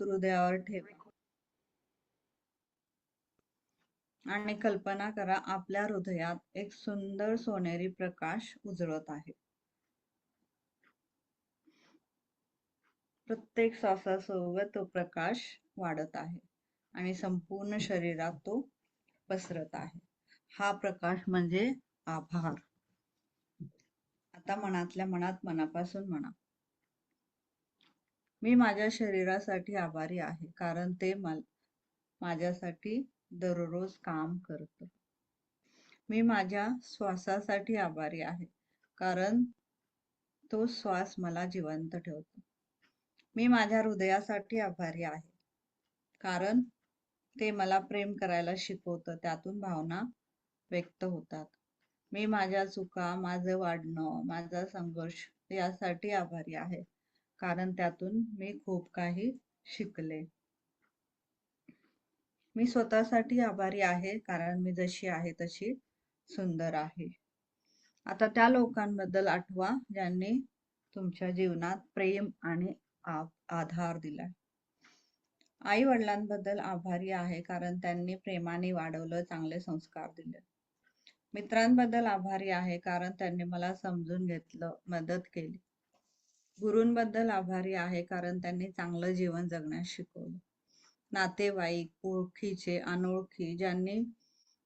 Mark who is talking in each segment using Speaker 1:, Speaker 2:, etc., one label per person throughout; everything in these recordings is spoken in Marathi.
Speaker 1: हृदयावर ठेवा आणि कल्पना करा आपल्या हृदयात एक सुंदर सोनेरी प्रकाश उजळत आहे. प्रत्येक श्वासासोबत तो प्रकाश वाढत आहे आणि संपूर्ण शरीरात तो पसरत आहे. हा प्रकाश म्हणजे आभार. आता मनातल्या मनात मनापासून म्हणा, मी माझ्या शरीरासाठी आभारी आहे कारण ते माझ्यासाठी दररोज काम करतं. मी माझ्या श्वासासाठी आभारी आहे कारण तो श्वास मला जिवंत ठेवतो. मी माझ्या हृदयासाठी आभारी आहे कारण ते मला प्रेम करायला शिकवतं, त्यातून भावना व्यक्त होतात. मी माझ्या चुका, माझं वाढणं, माझा संघर्ष यासाठी आभारी आहे कारण त्यातून मी खूप काही शिकले. मी स्वतःसाठी आभारी आहे कारण मी जशी आहे तशी सुंदर आहे. आता त्या लोकांबद्दल आठवा ज्यांनी तुमच्या जीवनात प्रेम आणि आधार दिला. आई वडिलांबद्दल आभारी आहे कारण त्यांनी प्रेमाने वाढवलं, चांगले संस्कार दिले. मित्रांबद्दल आभारी आहे कारण त्यांनी मला समजून घेतलं, मदत केली. गुरूंबद्दल आभारी आहे कारण त्यांनी चांगलं जीवन जगण्यास शिकवलं. नातेवाईक, ओळखीचे, अनोळखी ज्यांनी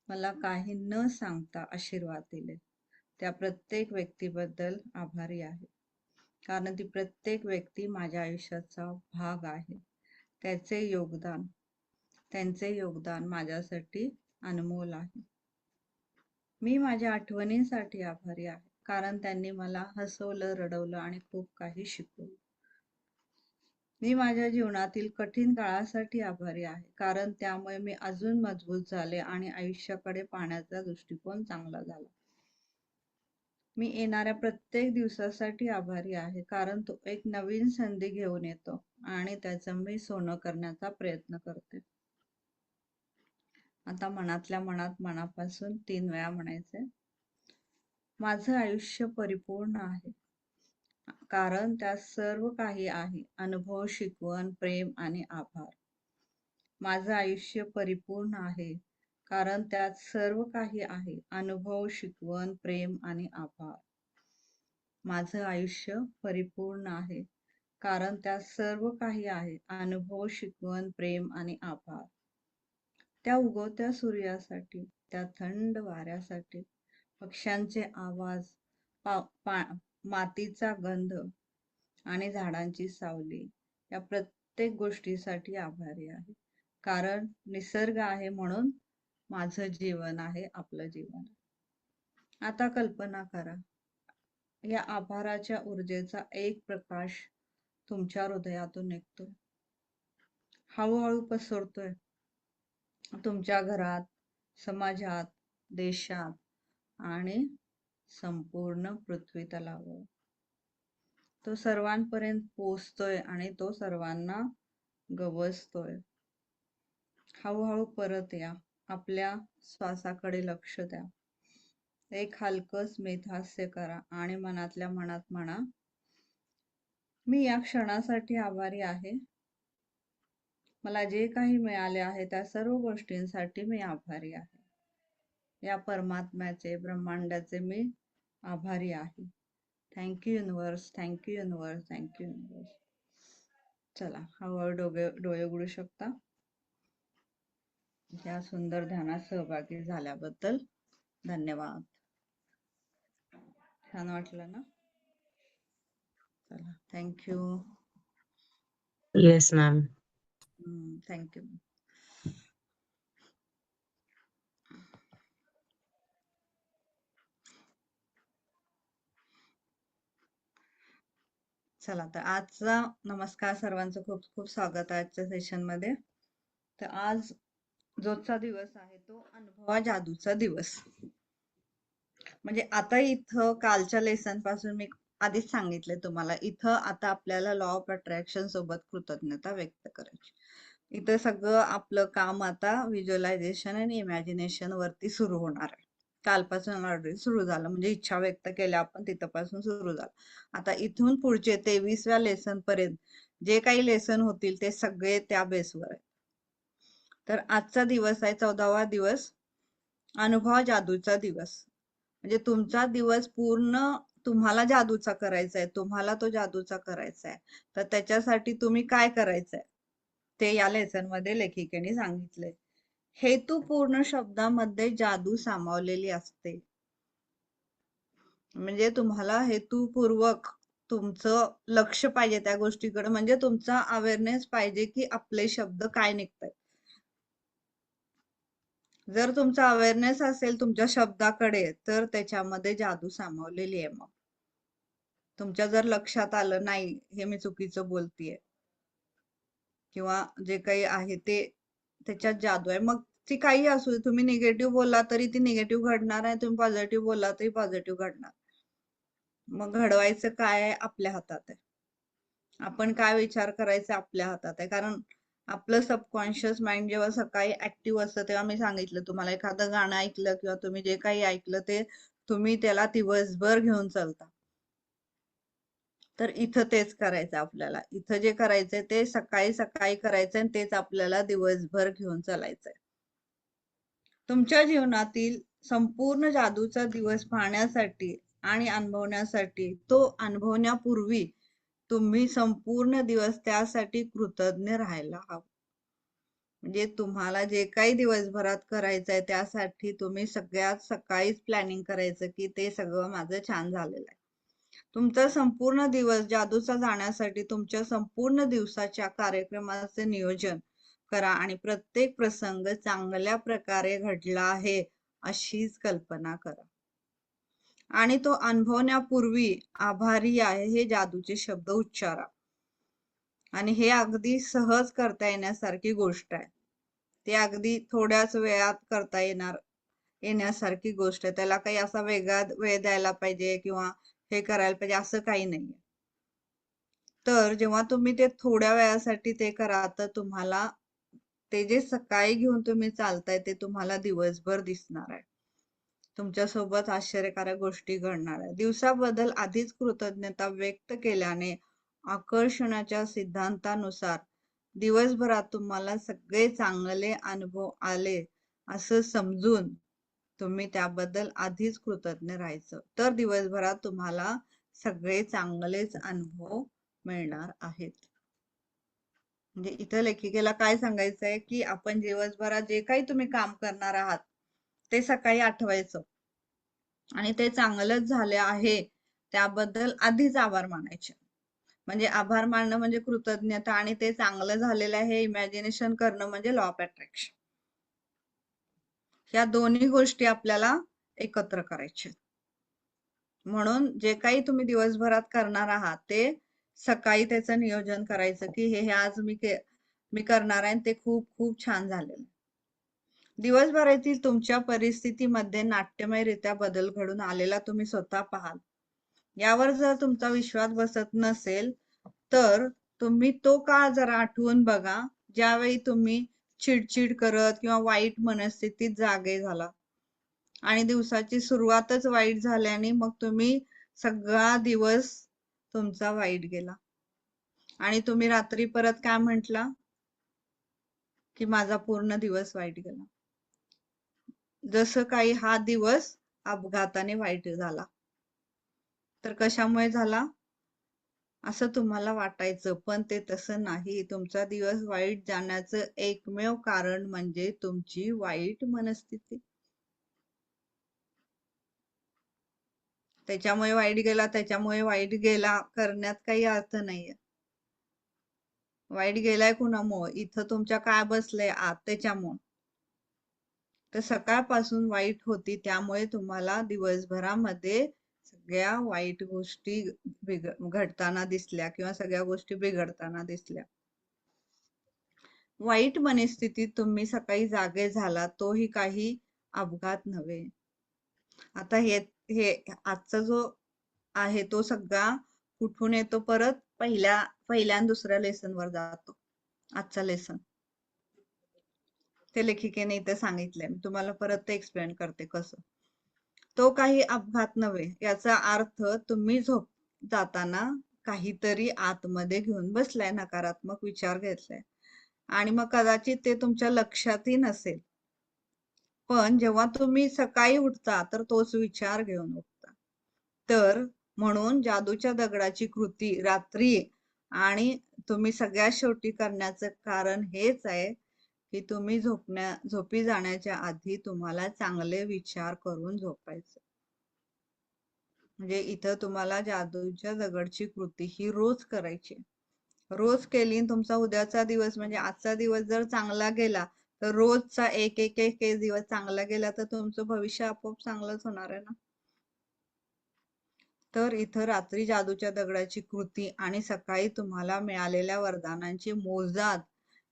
Speaker 1: मला काही न सांगता आशीर्वाद दिले, त्या प्रत्येक व्यक्तीबद्दल आभारी आहे कारण ती प्रत्येक व्यक्ती माझ्या आयुष्याचा भाग आहे. त्यांचे योगदान माझ्यासाठी अनमोल आहे. मी माझ्या आठवणींसाठी आभारी आहे कारण त्यांनी मला हसवलं, रडवलं आणि खूप काही शिकवलं. मी माझ्या जीवनातील कठीण काळासाठी आभारी आहे कारण त्यामुळे मी अजून मजबूत झाले आणि आयुष्याकडे पाहण्याचा दृष्टिकोन चांगला झाला. मी येणाऱ्या प्रत्येक दिवसासाठी आभारी आहे कारण तो एक नवीन संधी घेऊन येतो आणि त्याचं मी सोनं करण्याचा प्रयत्न करते. आता मनातल्या मनात मनापासून 3 वेळा म्हणायचे, माझं आयुष्य परिपूर्ण आहे कारण त्यात सर्व काही आहे, अनुभव, शिकवण, प्रेम आणि आभार. माझं आयुष्य परिपूर्ण आहे कारण त्यात सर्व काही आहे, अनुभव, शिकवण, प्रेम आणि आभार. माझं आयुष्य परिपूर्ण आहे कारण त्यात सर्व काही आहे, अनुभव, शिकवण, प्रेम आणि आभार. त्या उगवत्या सूर्यासाठी, त्या थंड वाऱ्यासाठी, पक्ष्यांचे आवाज, मातीचा गंध आणि झाडांची सावली, या प्रत्येक गोष्टीसाठी आभारी आहे कारण निसर्ग आहे म्हणून माझं जीवन आहे, आपलं जीवन. आता कल्पना करा, या आभाराच्या ऊर्जेचा एक प्रकाश तुमच्या हृदयातून निघतोय, हळूहळू पसरतोय तुमच्या घरात, समाजात, देशात आणि संपूर्ण पृथ्वी तलावर. तो सर्वांपर्यंत पोचतोय आणि तो सर्वांना गवसतोय. हळूहळू परत या, आपल्या श्वासाकडे लक्ष द्या. एक हलकं स्मित हास्य करा आणि मनातल्या मनात म्हणा, मी या क्षणासाठी आभारी आहे. मला जे काही मिळाले आहे त्या सर्व गोष्टींसाठी मी आभारी आहे. या परमात्म्याचे, ब्रह्मांडाचे मी आभारी आहे. Thank you universe, thank you universe, thank you universe. चला, हळूहळू डोळे उघडू शकता. या सुंदर ध्यानात सहभागी झाल्याबद्दल धन्यवाद. छान वाटलं ना? चला, थँक्यू.
Speaker 2: Yes ma'am.
Speaker 1: थँक्यू. चला, तर आजचा नमस्कार सर्वांचं खूप खूप स्वागत आहे आजच्या सेशन मध्ये. तर आज जोचा दिवस आहे तो अनुभवा जादूचा दिवस. म्हणजे आता इथं कालच्या लेसन पासून मी आधीच सांगितले तुम्हाला, इथं आता आपल्याला लॉ ऑफ अट्रॅक्शन सोबत कृतज्ञता व्यक्त करायची. इथं सगळं आपलं काम आता व्हिज्युअलायझेशन आणि इमॅजिनेशन वरती सुरू होणार आहे. कालपासून ऑलरेडी सुरू झालं, म्हणजे इच्छा व्यक्त केल्या आपण तिथपासून सुरू झालं. आता इथून पुढचे 23व्या लेसन पर्यंत जे काही लेसन होतील ते सगळे त्या बेसवर आहे. तर आजचा दिवस आहे 14वा दिवस, अनुभव जादूचा दिवस. म्हणजे तुमचा दिवस पूर्ण तुम्हाला जादूचा करायचा आहे, तुम्हाला तो जादूचा करायचा आहे. तर त्याच्यासाठी तुम्ही काय करायचंय ते या लेसन मध्ये लेखिकेने सांगितले. हेतुपूर्ण शब्दामध्ये जादू सामावलेली असते. म्हणजे तुम्हाला हेतुपूर्वक तुमचं लक्ष पाहिजे त्या गोष्टीकडे, म्हणजे तुमचा अवेअरनेस पाहिजे की आपले शब्द काय निघतात. जर तुमचा अवेअरनेस असेल तुमच्या शब्दाकडे तर त्याच्यामध्ये जादू सामावलेली आहे. मग तुमच्या जर लक्षात आलं नाही हे मी चुकीचं बोलतीये किंवा जे काही आहे ते त्याच्यात जादू आहे, मग ती काही असू दे, तुम्ही निगेटिव्ह बोलला तरी ती निगेटिव्ह घडणार आहे, तुम्ही पॉझिटिव्ह बोलला तरी पॉझिटिव्ह घडणार. मग घडवायचं काय आहे आपल्या हातात आहे. आपण काय विचार करायचा आपल्या हातात आहे. कारण आपलं सबकॉन्शियस माइंड जेव्हा सकाळी ऍक्टिव्ह असतं तेव्हा मी सांगितलं तुम्हाला, एखादं गाणं ऐकलं किंवा तुम्ही जे काही ऐकलं ते तुम्ही त्याला दिवसभर घेऊन चालता. तर इथं तेच करायचं आपल्याला. इथं जे करायचंय ते सकाळी सकाळी करायचंय आणि तेच आपल्याला दिवसभर घेऊन चालायचंय. तुमच्या जीवनातील संपूर्ण जादूचा दिवस पाहण्यासाठी आणि अनुभवण्यासाठी, तो अनुभवण्यापूर्वी तुम्ही संपूर्ण दिवस त्यासाठी कृतज्ञ राहायला हवं. म्हणजे तुम्हाला जे काही दिवसभरात करायचंय त्यासाठी तुम्ही सगळ्यात सकाळीच प्लॅनिंग करायचं की ते सगळं माझं छान झालेलं आहे. तुमचा संपूर्ण दिवस जादूचा जाण्यासाठी तुमच्या संपूर्ण दिवसाच्या कार्यक्रमाचे नियोजन करा आणि प्रत्येक प्रसंग चांगल्या प्रकारे घडला आहे अशीच कल्पना करा. आणि तो अनुभवण्यापूर्वी आभारी आहे हे जादूचे शब्द उच्चारा. आणि हे अगदी सहज करता येण्यासारखी गोष्ट आहे. ते अगदी थोड्याच वेळात करता येण्यासारखी गोष्ट आहे. त्याला काही असा वेगळा वेळ द्यायला पाहिजे किंवा हे करायला पाहिजे असं काही नाहीये. तर जेव्हा तुम्ही ते थोड्या वेळासाठी ते करा तर तुम्हाला ते जे सकाळी घेऊन तुम्ही चालताय ते तुम्हाला दिवसभर दिसणार आहे. तुमच्यासोबत आश्चर्यकारक गोष्टी घडणार आहे. दिवसाबद्दल आधीच कृतज्ञता व्यक्त केल्याने आकर्षणाच्या सिद्धांतानुसार दिवसभरात तुम्हाला सगळे चांगले अनुभव आले असं समजून तुम्ही त्याबद्दल आधीच कृतज्ञ राहायचं. तर दिवसभरात तुम्हाला सगळे चांगलेच अनुभव मिळणार आहेत. म्हणजे इथं लेखिकेला काय सांगायचंय की आपण दिवसभरात जे काही तुम्ही काम करणार आहात ते सकाळी आठवायचं आणि ते चांगलंच झाले आहे त्याबद्दल आधीच आभार मानायचे. म्हणजे आभार मानणं म्हणजे कृतज्ञता आणि ते चांगलं झालेलं आहे इमॅजिनेशन करणं म्हणजे लॉ ऑफ अट्रॅक्शन. या दोन्ही गोष्टी आपल्याला एकत्र करायच्या. म्हणून जे काही तुम्ही दिवसभरात करणार आहात ते सकाळी त्याचं नियोजन करायचं की हे आज मी करणार आहे ते खूप खूप छान झालेलं. दिवसभरातील तुमच्या परिस्थितीमध्ये नाट्यमयरित्या बदल घडून आलेला तुम्ही स्वतः पाहाल. यावर जर तुमचा विश्वास बसत नसेल तर तुम्ही तो काळ जरा आठवून बघा ज्यावेळी तुम्ही चिडचिड करत किंवा वाईट मनस्थितीत जागे झाला आणि दिवसाची सुरुवातच वाईट झाल्याने मग तुम्ही सगळा दिवस तुमचा वाईट गेला आणि तुम्ही रात्री परत काय म्हंटला की माझा पूर्ण दिवस वाईट गेला. जसं काही हा दिवस अपघाताने वाईट झाला. तर कशामुळे झाला असं तुम्हाला वाटायचं, पण ते तसं नाही. तुमचा दिवस वाईट जाण्याचं एकमेव कारण म्हणजे तुमची वाईट मनस्थिती. त्याच्यामुळे वाईट गेला करण्यात काही अर्थ नाहीये. वाईट गेलाय कुणामुळे, इथं तुमच्या काय बसलंय आत त्याच्यामुळे. तर सकाळपासून वाईट होती त्यामुळे तुम्हाला दिवसभरामध्ये सगळ्या वाईट गोष्टी घडताना दिसल्या किंवा सगळ्या गोष्टी बिघडताना दिसल्या. वाईट मनस्थितीत तुम्ही सकाळी जागे झाला तोही काही अपघात नव्हे. आता हे आजचा जो आहे तो सगळा कुठून येतो, परत पहिल्या आणि दुसऱ्या लेसन वर जातो. आजचा लेसन ते लेखिकेने इथे सांगितलंय, मी तुम्हाला परत ते एक्सप्लेन करते कसं. तो काही अपघात नव्हे याचा अर्थ तुम्ही जाताना काहीतरी आतमध्ये घेऊन बसलाय, नकारात्मक विचार घेतलाय आणि मग कदाचित ते तुमच्या लक्षातही नसेल. पण जेव्हा तुम्ही सकाळी उठता तर तोच विचार घेऊन उठता. तर म्हणून जादूच्या दगडाची कृती रात्री आणि तुम्ही सगळ्यात शेवटी करण्याचं कारण हेच आहे की तुम्ही झोपी जाण्याच्या आधी तुम्हाला चांगले विचार करून झोपायचं. म्हणजे इथं तुम्हाला जादूच्या दगडची कृती ही रोज करायची. रोज केली तुमचा उद्याचा दिवस म्हणजे आजचा दिवस जर चांगला गेला तर रोजचा एक एक एक एक दिवस चांगला गेला तर तुमचं भविष्य आपोआप चांगलंच होणार आहे ना. तर इथं रात्री जादूच्या दगडाची कृती आणि सकाळी तुम्हाला मिळालेल्या वरदानांची मोजात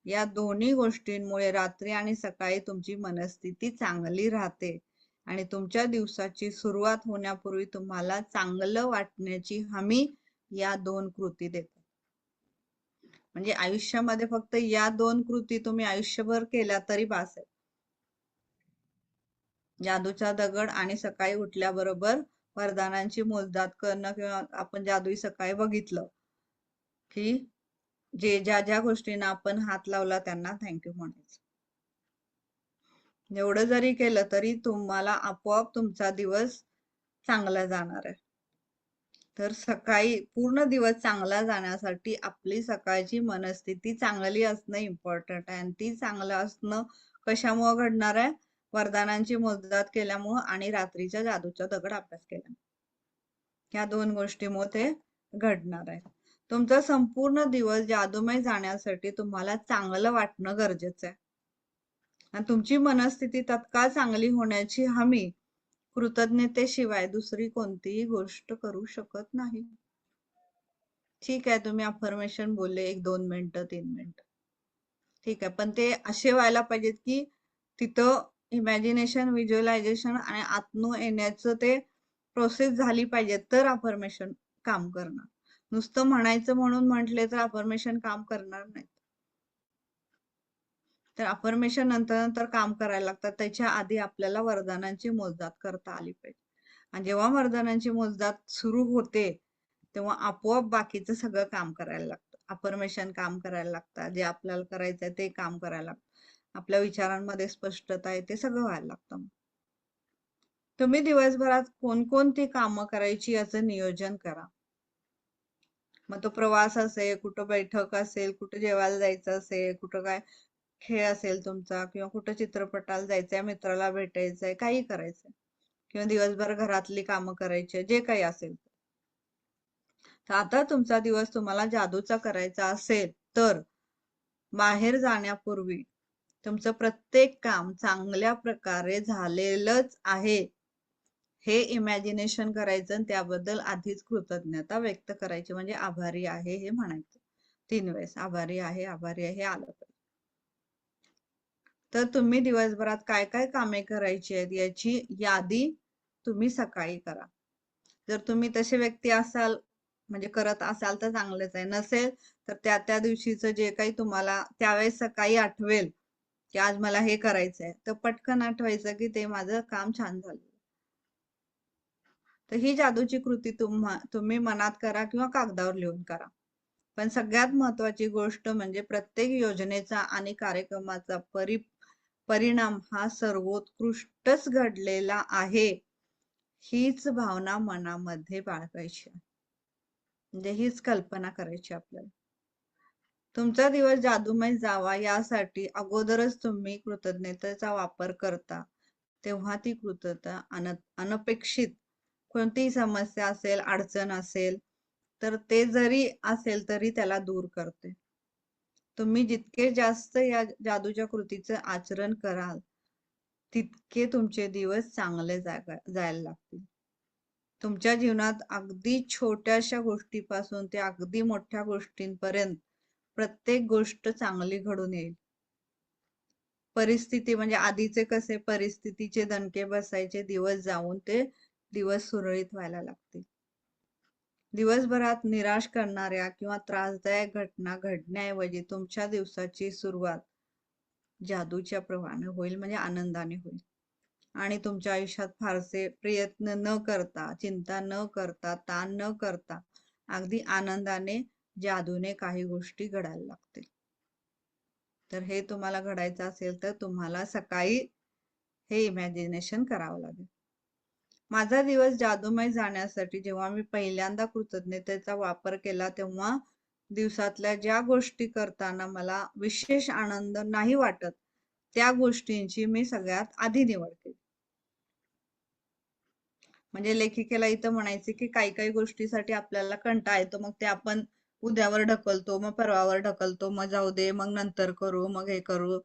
Speaker 1: या दोन्ही गोष्टींमुळे रात्री आणि सकाळी तुमची मनस्थिती चांगली राहते आणि तुमच्या दिवसाची सुरुवात होण्यापूर्वी तुम्हाला चांगलं वाटण्याची हमी या दोन कृती देतात. म्हणजे आयुष्यामध्ये फक्त या दोन कृती तुम्ही आयुष्यभर केल्या तरी बास आहे. जादूचा दगड आणि सकाळी उठल्याबरोबर वरदानांची मोजदाद करणं किंवा आपण जादुई सकाळी बघितलं की ज्या ज्या गोष्टींना आपण हात लावला त्यांना थँक्यू म्हणायचं. एवढं जरी केलं तरी तुम्हाला आपोआप तुमचा दिवस चांगला जाणार आहे. तर सकाळी पूर्ण दिवस चांगला जाण्यासाठी आपली सकाळची मनस्थिती चांगली असणं इम्पॉर्टंट आहे आणि ती चांगलं असणं कशामुळे घडणार आहे? वरदानांची मोजदाद केल्यामुळं आणि रात्रीच्या जादूचा दगड अभ्यास केल्यामुळे. ह्या दोन गोष्टीमुळे ते घडणार आहे. तुमचा संपूर्ण दिवस जादूमय जाण्यासाठी तुम्हाला चांगलं वाटणं गरजेचं आहे आणि तुमची मनस्थिती तत्काळ चांगली होण्याची हमी कृतज्ञतेशिवाय दुसरी कोणतीही गोष्ट करू शकत नाही. ठीक आहे, तुम्ही अफर्मेशन बोलले 1-2 मिनिटं 3 मिनिटं, ठीक आहे, पण ते असे व्हायला पाहिजेत की तिथं इमॅजिनेशन, व्हिज्युअलायझेशन आणि आतून येण्याचं ते प्रोसेस झाली पाहिजे तर अफर्मेशन काम करणार. नुसतं म्हणायचं म्हणून म्हटले तर अफर्मेशन काम करणार नाही. तर अफर्मेशन नंतर काम करायला लागतात. त्याच्या आधी आपल्याला वरदानांची मोजदाद करता आली पाहिजे आणि जेव्हा वरदानांची मोजदाद सुरू होते तेव्हा आपोआप बाकीचं सगळं काम करायला लागतं. अफर्मेशन काम करायला लागतात, जे आपल्याला करायचंय ते काम करायला लागतं, आपल्या विचारांमध्ये स्पष्टता आहे ते सगळं व्हायला लागतं. तुम्ही दिवसभरात कोणकोणती कामं करायची याचं नियोजन करा. मग तो प्रवास असेल, कुठं बैठक असेल, कुठं जेवायला जायचं असेल, कुठं काय खेळ असेल तुमचा किंवा कुठं चित्रपटाला जायचंय, मित्राला भेटायचंय, काही करायचंय किंवा दिवसभर घरातली कामं करायची, जे काही असेल. तर आता तुमचा दिवस तुम्हाला जादूचा करायचा असेल तर बाहेर जाण्यापूर्वी तुमचं प्रत्येक काम चांगल्या प्रकारे झालेलंच आहे हे इमॅजिनेशन करायचं आणि त्याबद्दल आधीच कृतज्ञता व्यक्त करायची, म्हणजे आभारी आहे हे म्हणायचं 3 वेळेस. आभारी आहे, आभारी आहे हे आलं पाहिजे. तर तुम्ही दिवसभरात काय काय कामे करायची आहेत याची यादी तुम्ही सकाळी करा. जर तुम्ही तसे व्यक्ती असाल म्हणजे करत असाल तर चांगलंच आहे, नसेल तर त्या दिवशीचं जे काही तुम्हाला त्यावेळेस सकाळी आठवेल की आज मला हे करायचंय तर पटकन आठवायचं की ते माझं काम छान झालं. तर ही जादूची कृती तुम्ही मनात करा किंवा कागदावर लिहून करा. पण सगळ्यात महत्वाची गोष्ट म्हणजे प्रत्येक योजनेचा आणि कार्यक्रमाचा परिणाम हा सर्वोत्कृष्टच घडलेला आहे हीच भावना मनामध्ये बाळगायची, म्हणजे हीच कल्पना करायची आपल्याला. तुमचा दिवस जादूमय जावा यासाठी अगोदरच तुम्ही कृतज्ञतेचा वापर करता तेव्हा ती कृतज्ञता अनपेक्षित कोणतीही समस्या असेल, अडचण असेल तर ते जरी असेल तरी त्याला दूर करते. तुम्ही जितके जास्त या जादूच्या कृतीचं आचरण कराल तितके तुमचे दिवस चांगले जायला लागतील. तुमच्या जीवनात अगदी छोट्याशा गोष्टीपासून ते अगदी मोठ्या गोष्टींपर्यंत प्रत्येक गोष्ट चांगली घडून येईल. परिस्थिती म्हणजे आधीचे कसे परिस्थितीचे दणके बसायचे, दिवस जाऊन ते दिवस सुरळीत व्हायला लागतील. दिवसभरात निराश करणाऱ्या किंवा त्रासदायक घटना घडण्याऐवजी तुमच्या दिवसाची सुरुवात जादूच्या प्रवाहाने होईल, म्हणजे आनंदाने होईल आणि तुमच्या आयुष्यात फारसे प्रयत्न न करता, चिंता न करता, ताण न करता अगदी आनंदाने जादूने काही गोष्टी घडायला लागतील. तर हे तुम्हाला घडायचं असेल तर तुम्हाला सकाळी हे इमॅजिनेशन करावं लागेल. माझा दिवस जादूमय जाण्यासाठी जेव्हा मी पहिल्यांदा कृतज्ञतेचा वापर केला तेव्हा दिवसातल्या ज्या गोष्टी करताना मला विशेष आनंद नाही वाटत त्या गोष्टींची मी सगळ्यात आधी निवड केली. म्हणजे लेखिकेला इथं म्हणायचे की काही काही गोष्टीसाठी आपल्याला कंटाळा येतो, मग ते आपण उद्यावर ढकलतो, मग परवावर ढकलतो, मग जाऊ दे, मग नंतर करू, मग हे करू.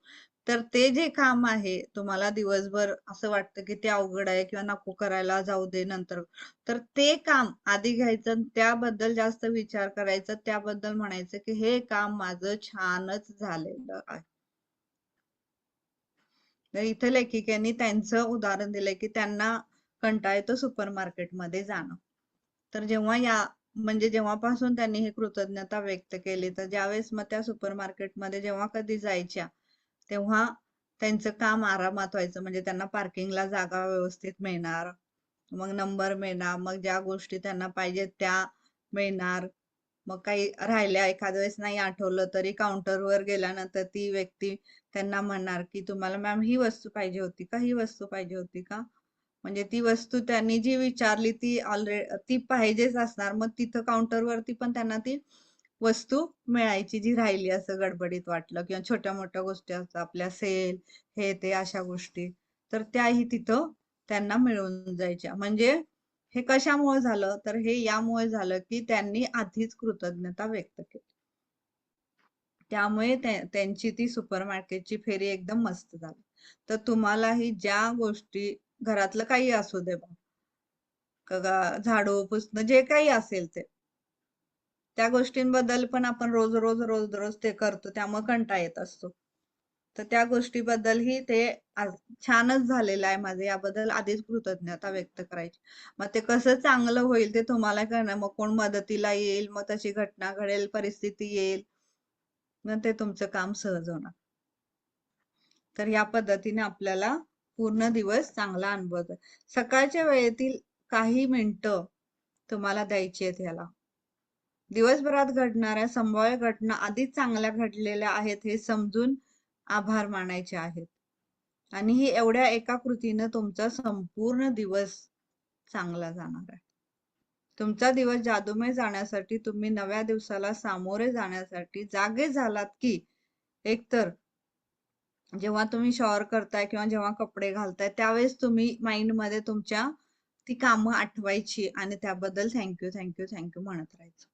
Speaker 1: तर ते जे काम आहे तुम्हाला दिवसभर असं वाटतं की ते अवघड आहे किंवा नको करायला, जाऊ दे नंतर, तर ते काम आधी घ्यायचं, त्याबद्दल जास्त विचार करायचा, त्याबद्दल म्हणायचं की हे काम माझं छानच झालेलं आहे. तर इथे लेखिकेने त्यांचं उदाहरण दिलंय की त्यांना कंटाळा येतो सुपर मार्केटमध्ये जाणं. तर जेव्हा म्हणजे जेव्हापासून त्यांनी ही कृतज्ञता व्यक्त केली, तर ज्यावेळेस मग त्या सुपर मार्केटमध्ये जेव्हा कधी जायच्या तेव्हा त्यांचं काम आरामात व्हायचं. म्हणजे त्यांना पार्किंगला जागा व्यवस्थित मिळणार, मग नंबर मिळणार, मग ज्या गोष्टी त्यांना पाहिजेत त्या मिळणार. मग काही राहिल्या एखाद्या वेळेस नाही आठवलं तरी काउंटरवर गेल्यानंतर ती व्यक्ती त्यांना म्हणणार की तुम्हाला मॅम ही वस्तू पाहिजे होती का, ही वस्तू पाहिजे होती का, म्हणजे ती वस्तू त्यांनी जी विचारली ती ऑलरेडी ती पाहिजेच असणार. मग तिथं काउंटरवरती पण त्यांना ती वस्तू मिळायची जी राहिली असं गडबडीत वाटलं, किंवा छोट्या मोठ्या गोष्टी असतात आपल्या सेल हे ते अशा गोष्टी, तर त्याही तिथं त्यांना मिळून जायच्या. म्हणजे हे कशामुळे झालं, तर हे यामुळे झालं की त्यांनी आधीच कृतज्ञता व्यक्त केली. त्यामुळे त्यांची ती सुपर मार्केटची फेरी एकदम मस्त झाली. तर तुम्हालाही ज्या गोष्टी घरातलं काही असू दे, झाडू पुसणं जे काही असेल ते, त्या गोष्टींबद्दल पण आपण रोज रोज रोज रोज ते करतो, त्यामुळे कंटाळा येत असतो. तर त्या गोष्टीबद्दलही ते छानच झालेलं आहे माझं, याबद्दल आधीच कृतज्ञता व्यक्त करायची. मग ते कसं चांगलं होईल ते तुम्हाला कळणार. मग कोण मदतीला येईल, मग तशी घटना घडेल, परिस्थिती येईल, मग ते तुमचं काम सहज होणार. तर या पद्धतीने आपल्याला पूर्ण दिवस चांगला अनुभव. सकाळच्या वेळेतील काही मिनिटं तुम्हाला द्यायची आहेत ह्याला. दिवसभरात घडणाऱ्या संभाव्य घटना आधीच चांगल्या घडलेल्या आहेत हे समजून आभार मानायचे आहेत. आणि ही एवढ्या एका कृतीनं तुमचा संपूर्ण दिवस चांगला जाणार आहे. तुमचा दिवस जादूमय जाण्यासाठी तुम्ही नव्या दिवसाला सामोरे जाण्यासाठी जागे झालात की एकतर जेव्हा तुम्ही शॉवर करताय किंवा जेव्हा कपडे घालताय त्यावेळेस तुम्ही माइंड मध्ये तुमच्या ती कामं आठवायची आणि त्याबद्दल थँक्यू थँक्यू थँक्यू म्हणत राहायचं.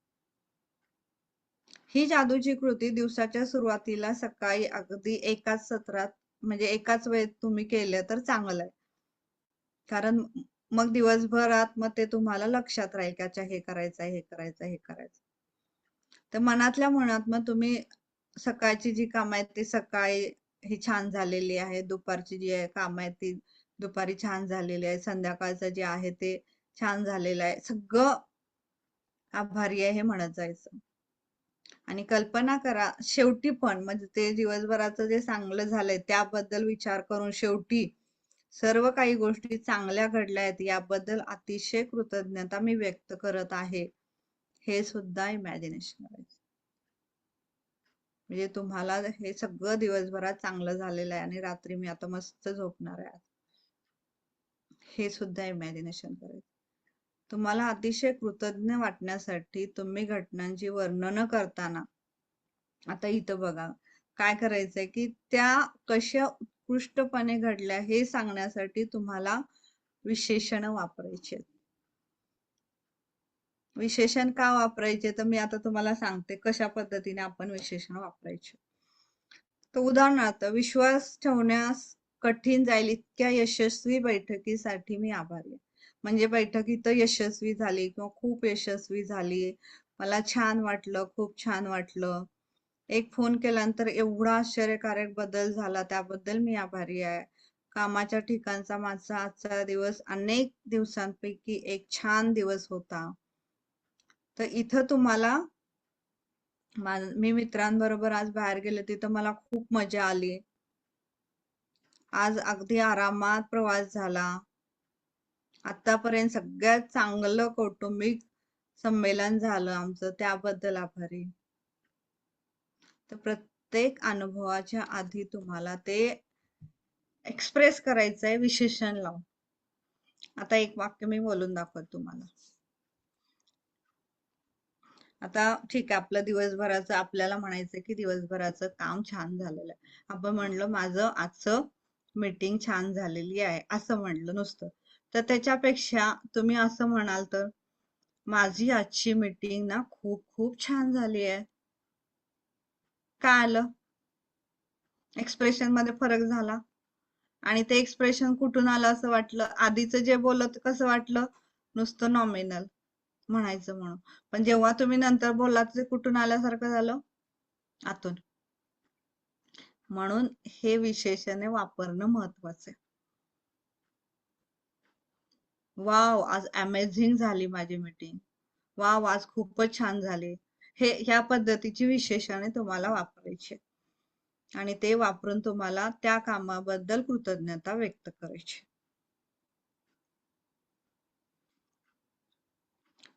Speaker 1: ही जादूची कृती दिवसाच्या सुरुवातीला सकाळी अगदी एकाच सत्रात, म्हणजे एकाच वेळेत तुम्ही केलं तर चांगलं आहे. कारण मग दिवसभरात मग ते तुम्हाला लक्षात राहील की अच्छा हे करायचं हे करायचं हे करायचं. तर मनातल्या मनात मग तुम्ही सकाळची जी कामं आहेत ती सकाळी ही छान झालेली आहे, दुपारची जी कामं आहेत ती दुपारी छान झालेली आहे, संध्याकाळचं जे आहे ते छान झालेलं आहे, सगळं आभारी आहे हे म्हणत जायचं. आणि कल्पना करा शेवटी पण, म्हणजे ते दिवसभराचं जे चांगलं झालंय त्याबद्दल विचार करून शेवटी सर्व काही गोष्टी चांगल्या घडल्या आहेत याबद्दल अतिशय कृतज्ञता मी व्यक्त करत आहे, हे सुद्धा इमॅजिनेशन करायचं. म्हणजे तुम्हाला हे सगळं दिवसभरात चांगलं झालेलं आहे आणि रात्री मी आता मस्त झोपणार आहे, हे सुद्धा इमॅजिनेशन करायचं. तुम्हाला अतिशय कृतज्ञ वाटण्यासाठी तुम्ही घटनांची वर्णन करताना आता इथं बघा काय करायचंय की त्या कशा उत्कृष्टपणे घडल्या हे सांगण्यासाठी तुम्हाला विशेषण वापरायचे. विशेषण का वापरायचे तर मी आता तुम्हाला सांगते कशा पद्धतीने आपण विशेषण वापरायचे. तर उदाहरणार्थ, विश्वास ठेवण्यास कठीण जाईल इतक्या यशस्वी बैठकीसाठी मी आभारी आहे. म्हणजे बैठक इथं यशस्वी झाली किंवा खूप यशस्वी झाली, मला छान वाटलं, खूप छान वाटलं. एक फोन केल्यानंतर एवढा आश्चर्यकारक बदल झाला त्याबद्दल मी आभारी आहे. कामाच्या ठिकाणचा माझा आजचा दिवस अनेक दिवसांपैकी एक छान दिवस होता. तर इथं तुम्हाला मी मित्रांबरोबर आज बाहेर गेले, तिथं मला खूप मजा आली. आज अगदी आरामात प्रवास झाला. आतापर्यंत सगळ्यात चांगलं कौटुंबिक संमेलन झालं आमचं त्याबद्दल आभारी. तर प्रत्येक अनुभवाच्या आधी तुम्हाला ते एक्सप्रेस करायचंय विशेषण लावून. आता एक वाक्य मी बोलून दाखवत तुम्हाला. आता ठीक आहे, आपलं दिवसभराचं आपल्याला म्हणायचं की दिवसभराचं काम छान झालेलं आहे. आपण म्हणलं माझं आजचं मीटिंग छान झालेली आहे असं म्हणलं नुसतं. तर त्याच्यापेक्षा तुम्ही असं म्हणाल तर माझी आजची मीटिंग ना खूप खूप छान झाली आहे. काय आलं? एक्सप्रेशन मध्ये फरक झाला. आणि ते एक्सप्रेशन कुठून आलं असं वाटलं? आधीचं जे बोलत कसं वाटलं? नुसतं नॉमिनल म्हणायचं म्हणून. पण जेव्हा तुम्ही नंतर बोललात ते कुठून आल्यासारखं झालं? आतून. म्हणून हे विशेषणे वापरणं महत्वाचं आहे. वाव, आज अमेझिंग झाली माझी मीटिंग. वाव, आज खूपच छान झाली. ह्या पद्धतीची विशेषणे तुम्हाला वापरायची आणि ते वापरून तुम्हाला त्या कामाबद्दल कृतज्ञता व्यक्त करायची.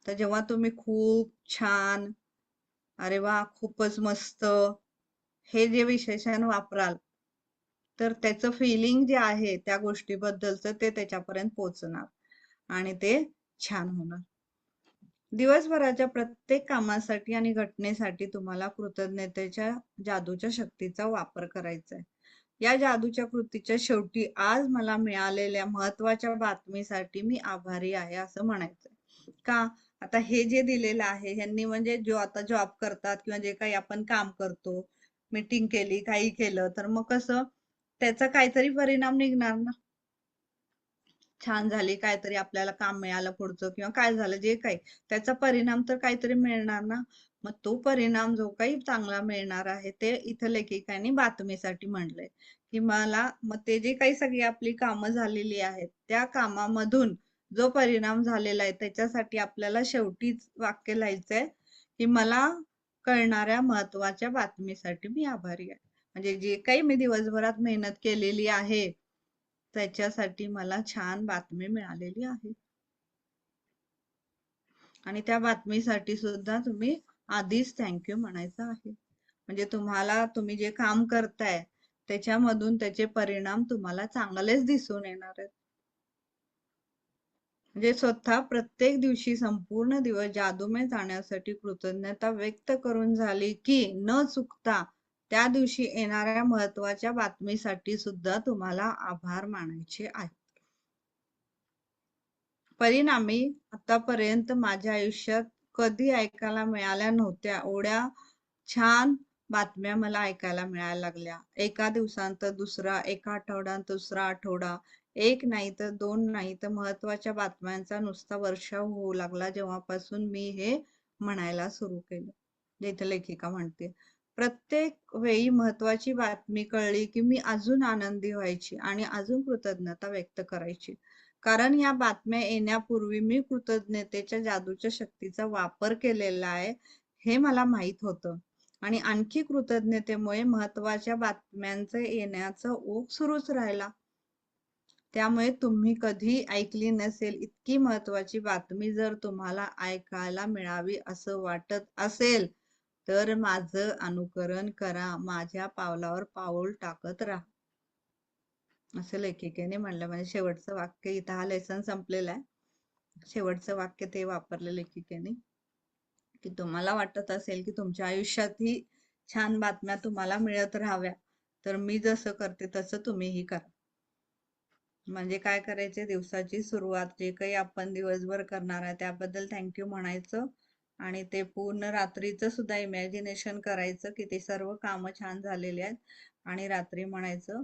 Speaker 1: तर जेव्हा तुम्ही खूप छान, अरे वा खूपच मस्त, हे जे विशेषण वापराल तर त्याचं फिलिंग जे आहे त्या गोष्टीबद्दलचं ते त्याच्यापर्यंत पोहोचणार आणि ते छान होणार. दिवसभराच्या प्रत्येक कामासाठी आणि घटनेसाठी तुम्हाला कृतज्ञतेच्या जादूच्या शक्तीचा वापर करायचा आहे. या जादूच्या कृतीच्या शेवटी आज मला मिळालेल्या महत्वाच्या बातमीसाठी मी आभारी आहे असं म्हणायचं. का? आता हे जे दिलेलं आहे ह्यांनी म्हणजे जो आता जॉब करतात किंवा जे काही आपण काम करतो, मीटिंग केली, काही केलं तर मग कसं त्याचा काहीतरी परिणाम निघणार ना. छान झाली, काहीतरी आपल्याला काम मिळालं पुढचं किंवा काय झालं जे काही त्याचा परिणाम तर काहीतरी मिळणार ना. मग तो परिणाम जो काही चांगला मिळणार आहे ते इथं लेखिकांनी बातमीसाठी म्हणलंय की मला मग ते जे काही सगळी आपली कामं झालेली आहेत त्या कामामधून जो परिणाम झालेला आहे त्याच्यासाठी आपल्याला शेवटीच वाक्य लिहायचंय की मला कळणाऱ्या महत्वाच्या बातमीसाठी मी आभारी आहे. म्हणजे जे काही मी दिवसभरात मेहनत केलेली आहे त्याच्यासाठी मला छान बातमी मिळालेली आहे. आणि त्या बातमीसाठी सुद्धा तुम्ही आधीच थँक्यू म्हणायचं आहे. म्हणजे तुम्हाला तुम्ही जे काम करताय त्याच्यामधून त्याचे परिणाम तुम्हाला चांगलेच दिसून येणार आहेत. म्हणजे स्वतः प्रत्येक दिवशी संपूर्ण दिवस जादूमय जाण्यासाठी कृतज्ञता व्यक्त करून झाली की न चुकता त्या दिवशी येणाऱ्या महत्वाच्या बातमीसाठी सुद्धा तुम्हाला आभार मानायचे आहेत. परिणामी आतापर्यंत माझ्या आयुष्यात कधी ऐकायला मिळाल्या नव्हत्या एवढ्या छान बातम्या मला ऐकायला मिळायला लागल्या. एका दिवसानंतर दुसरा, एका आठवड्यात दुसरा आठवडा, एक नाही तर दोन नाही तर महत्वाच्या बातम्यांचा नुसता वर्षाव होऊ लागला जेव्हापासून मी हे म्हणायला सुरू केलं. इथे लेखिका म्हणते, प्रत्येक वेळी महत्वाची बातमी कळली की मी अजून आनंदी व्हायची आणि अजून कृतज्ञता व्यक्त करायची. कारण या बातम्या येण्यापूर्वी मी कृतज्ञतेच्या जादूच्या शक्तीचा वापर केलेला आहे हे मला माहित होतं. आणि आणखी कृतज्ञतेमुळे महत्वाच्या बातम्यांचं येण्याचा ओघ सुरूच राहिला. त्यामुळे तुम्ही कधी ऐकली नसेल इतकी महत्वाची बातमी जर तुम्हाला ऐकायला मिळावी असं वाटत असेल तर माझं अनुकरण करा, माझ्या पावलावर पाऊल टाकत राहा. असं लेखिकेने म्हणलं. म्हणजे शेवटचं वाक्य, इथं हा लेसन संपलेला आहे. शेवटचं वाक्य ते वापरलं लेखिकेने की तुम्हाला वाटत असेल की तुमच्या आयुष्यात ही छान बातम्या तुम्हाला मिळत राहाव्या तर मी जसं करते तसं तुम्हीही करा. म्हणजे काय करायचे, दिवसाची सुरुवात जे काही आपण दिवसभर करणार आहे त्याबद्दल थँक्यू म्हणायचं आणि ते पूर्ण रात्रीचं सुद्धा इमॅजिनेशन करायचं की ते सर्व कामं छान झालेली आहेत आणि रात्री म्हणायचं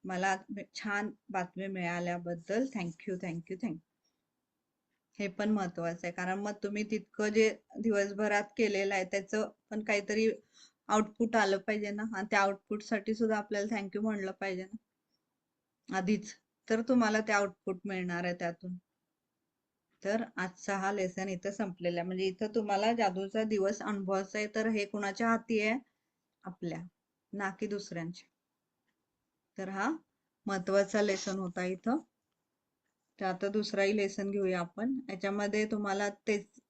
Speaker 1: मला छान बातमी मिळाल्याबद्दल थँक्यू थँक्यू थँक्यू. हे पण महत्वाचं आहे कारण मग तुम्ही तितकं जे दिवसभरात केलेलं आहे त्याचं पण काहीतरी आउटपुट आलं पाहिजे ना. आणि त्या आउटपुट साठी सुद्धा आपल्याला थँक्यू म्हणलं पाहिजे ना आधीच, तर तुम्हाला ते आउटपुट मिळणार आहे त्यातून. तर आजचा हा लेसन इथं संपलेला आहे. म्हणजे इथं तुम्हाला जादूचा दिवस अनुभवायचा आहे तर हे कुणाच्या हाती आहे? आपल्या, ना की दुसऱ्यांच्या. तर हा महत्वाचा लेसन होता इथं. तर आता दुसराही लेसन घेऊया आपण. याच्यामध्ये तुम्हाला तेच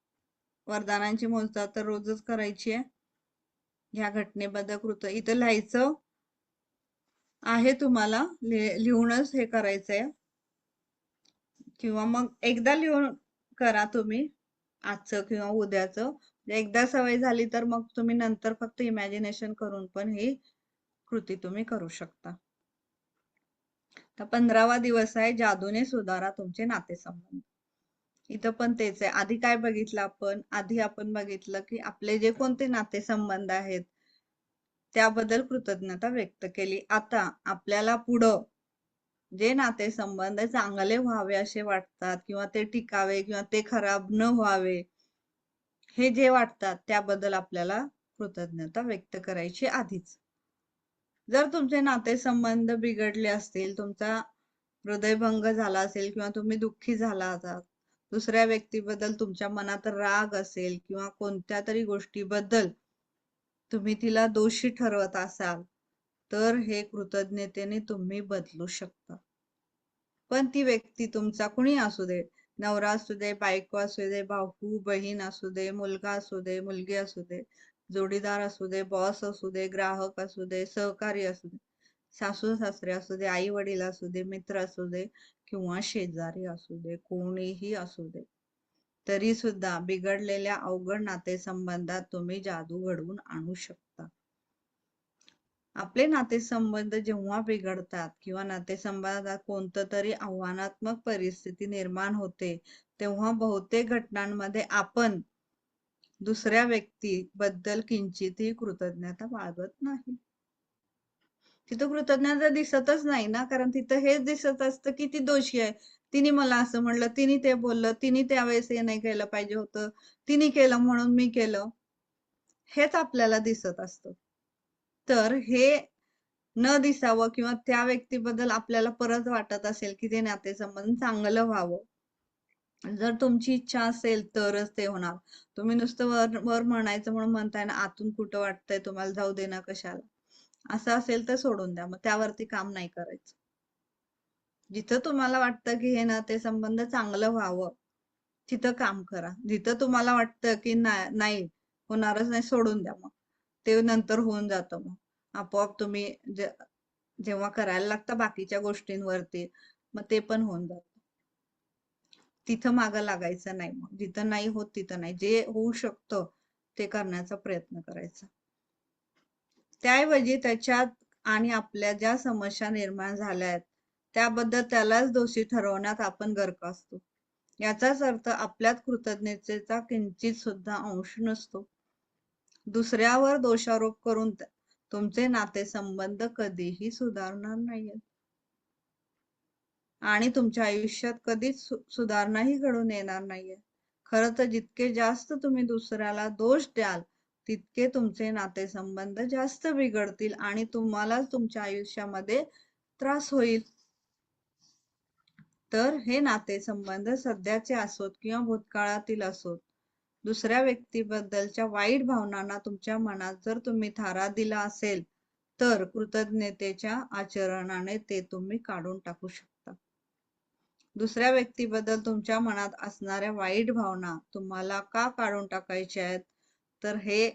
Speaker 1: वरदानांची मोजदाद तर रोजच करायची आहे. ह्या घटनेबद्दल इथं लिहायचं आहे तुम्हाला, लिहूनच हे करायचंय. किंवा मग एकदा लिहून करा तुम्ही, आजचं किंवा उद्याचं. एकदा सवय झाली तर मग तुम्ही नंतर फक्त इमॅजिनेशन करून पण ही कृती तुम्ही करू शकता. तर 15वा दिवस आहे, जादूने सुधारा तुमचे नातेसंबंध. इथं पण तेच आहे. आधी काय बघितलं आपण? आधी आपण बघितलं की आपले जे कोणते नातेसंबंध आहेत त्याबद्दल कृतज्ञता व्यक्त केली. आता आपल्याला पुढं जे नातेसंबंध चांगले व्हावे असे वाटतात किंवा ते टिकावे किंवा ते खराब न व्हावे हे जे वाटतात त्याबद्दल आपल्याला कृतज्ञता व्यक्त करायची आधीच. जर तुमचे नातेसंबंध बिघडले असतील, तुमचा हृदयभंग झाला असेल किंवा तुम्ही दुःखी झाला आहात, दुसऱ्या व्यक्तीबद्दल तुमच्या मनात राग असेल किंवा कोणत्या तरी गोष्टीबद्दल तुम्ही तिला दोषी ठरवत असाल, तर हे कृतज्ञतेने तुम्ही बदलू शकता. पण ती व्यक्ती तुमचा कुणी असू दे, नवरा असू दे, बायको असू दे, भाऊ बहीण असू दे, मुलगा असू दे, मुलगी असू दे, जोडीदार असू दे, बॉस असू दे, ग्राहक असू दे, सहकारी असू दे, सासू सासरे असू दे, आई वडील असू दे, मित्र असू दे किंवा शेजारी असू दे, कोणीही असू दे, तरी सुद्धा बिघडलेल्या अवघड नातेसंबंधात तुम्ही जादू घडवून आणू शकता. आपले नातेसंबंध जेव्हा बिघडतात किंवा नातेसंबंधात कोणतं तरी आव्हानात्मक परिस्थिती निर्माण होते, तेव्हा बहुतेक घटनांमध्ये आपण दुसऱ्या व्यक्तीबद्दल किंचितही कृतज्ञता बाळगत नाही. तिथं कृतज्ञता दिसतच नाही ना, कारण तिथं हेच दिसत असतं की ती दोषी आहे. तिने मला असं म्हणलं, तिने ते बोललं, तिने त्यावेळेस हे नाही केलं पाहिजे होतं, तिने केलं म्हणून मी केलं, हेच आपल्याला दिसत असतं. तर हे न दिसावं किंवा त्या व्यक्तीबद्दल आपल्याला परत वाटत असेल की ते नातेसंबंध चांगलं व्हावं, जर तुमची इच्छा असेल तरच ते होणार. तुम्ही नुसतं वर वर म्हणायचं म्हणून म्हणताय ना, आतून कुठं वाटतंय तुम्हाला, जाऊ दे ना कशाला, असं असेल तर सोडून द्या, मग त्यावरती काम नाही करायचं. जिथं तुम्हाला वाटतं की हे नातेसंबंध चांगलं व्हावं तिथं काम करा. जिथं तुम्हाला वाटतं की नाही होणारच नाही, सोडून द्या, मग ते नंतर होऊन जातं. मग आपोआप तुम्ही जेव्हा करायला लागता बाकीच्या गोष्टींवरती, मग ते पण होऊन जातं. तिथं मागं लागायचं नाही. मग जिथं नाही होत तिथं नाही, जे होऊ शकतं ते करण्याचा प्रयत्न करायचा. त्याऐवजी त्याच्यात आणि आपल्या ज्या समस्या निर्माण झाल्या आहेत त्याबद्दल त्यालाच दोषी ठरवण्यात आपण गर्क असतो. याचाच अर्थ आपल्यात कृतज्ञतेचा किंचित सुद्धा अंश नसतो. दुसऱ्यावर दोषारोप करून तुमचे नातेसंबंध कधीही सुधारणार नाहीयेत आणि तुमच्या आयुष्यात कधीच सुधारणाही घडून येणार नाहीये. खरं तर जितके जास्त तुम्ही दुसऱ्याला दोष द्याल तितके तुमचे नातेसंबंध जास्त बिघडतील आणि तुम्हाला तुमच्या आयुष्यामध्ये त्रास होईल. तर हे नातेसंबंध सध्याचे असोत किंवा भूतकाळातील असोत, दुसऱ्या व्यक्तीबद्दलच्या वाईट भावनांना तुमच्या मनात जर तुम्ही थारा दिला असेल तर कृतज्ञतेच्या आचरणाने ते तुम्ही काढून टाकू शकता. दुसऱ्या व्यक्तीबद्दल तुमच्या मनात असणाऱ्या वाईट भावना तुम्हाला का काढून टाकायच्या आहेत, तर हे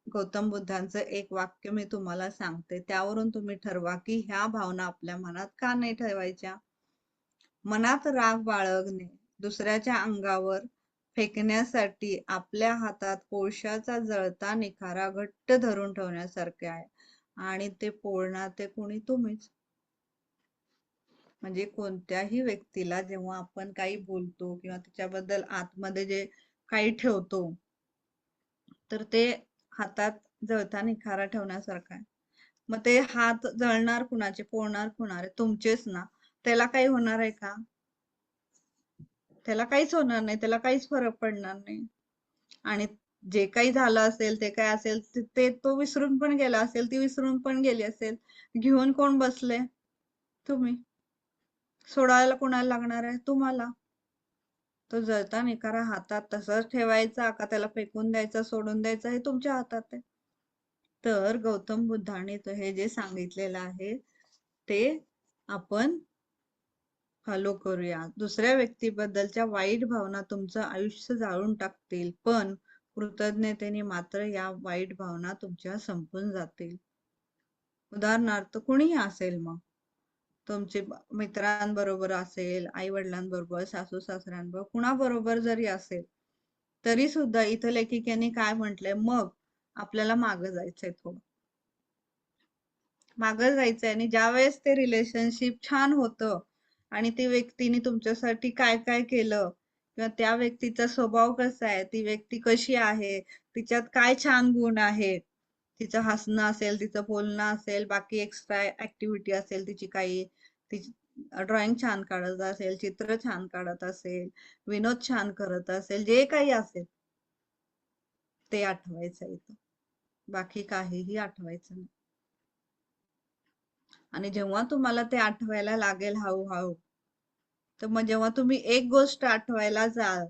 Speaker 1: गौतम बुद्धांचं एक वाक्य मी तुम्हाला सांगते, त्यावरून तुम्ही ठरवा की ह्या भावना आपल्या मनात का नाही ठेवायच्या. मनात राग बाळगणे दुसऱ्याच्या अंगावर फेकण्यासाठी आपल्या हातात कोळशाचा जळता निखारा घट्ट धरून ठेवण्यासारखे आहे आणि ते पोळणार ते कोणी, तुम्हीच. म्हणजे कोणत्याही व्यक्तीला जेव्हा आपण काही बोलतो किंवा त्याच्याबद्दल आतमध्ये जे काही ठेवतो तर ते हातात जळता निखारा ठेवण्यासारखं आहे. मग ते हात जळणार कुणाचे, पोळणार कुणाचे, तुमचेच ना. त्याला काही होणार आहे का? त्याला काहीच होणार नाही, त्याला काहीच फरक पडणार नाही. आणि जे काही झालं असेल ते काय असेल ते तो विसरून पण गेला असेल, ती विसरून पण गेली असेल. घेऊन कोण बसले? तुम्ही. सोडायला कोणाला लागणार आहे? तुम्हाला. तो जळता निखारा हातात तसाच ठेवायचा का त्याला फेकून द्यायचा, सोडून द्यायचा, हे तुमच्या हातात आहे. तर गौतम बुद्धाने हे जे सांगितलेलं आहे ते आपण फॉलो करूया. दुसऱ्या व्यक्तीबद्दलच्या वाईट भावना तुमचं आयुष्य जाळून टाकतील, पण कृतज्ञतेने मात्र या वाईट भावना तुमच्या संपून जातील. उदाहरणार्थ कुणीही असेल, मग तुमचे मित्रांबरोबर असेल, आई वडिलांबरोबर, सासू सासऱ्यांबरोबर, कुणाबरोबर जरी असेल, तरी सुद्धा इथं लेखिकेने काय म्हटलंय, मग आपल्याला मागं जायचंय, थोडं मागं जायचंय. आणि ज्या वेळेस ते रिलेशनशिप छान होतं आणि ती व्यक्तीने तुमच्यासाठी काय काय केलं, किंवा त्या व्यक्तीचा स्वभाव कसा आहे, ती व्यक्ती कशी आहे, तिच्यात काय छान गुण आहे, तिचं हसणं असेल, तिचं बोलणं असेल, बाकी एक्स्ट्रा ऍक्टिव्हिटी असेल तिची काही, ती ड्रॉइंग छान काढत असेल, चित्र छान काढत असेल, विनोद छान करत असेल, जे काही असेल ते आठवायचं इथं, बाकी काहीही आठवायचं नाही. आणि जेव्हा तुम्हाला ते आठवायला लागेल हळूहळू, तर मग जेव्हा तुम्ही एक गोष्ट आठवायला जाल,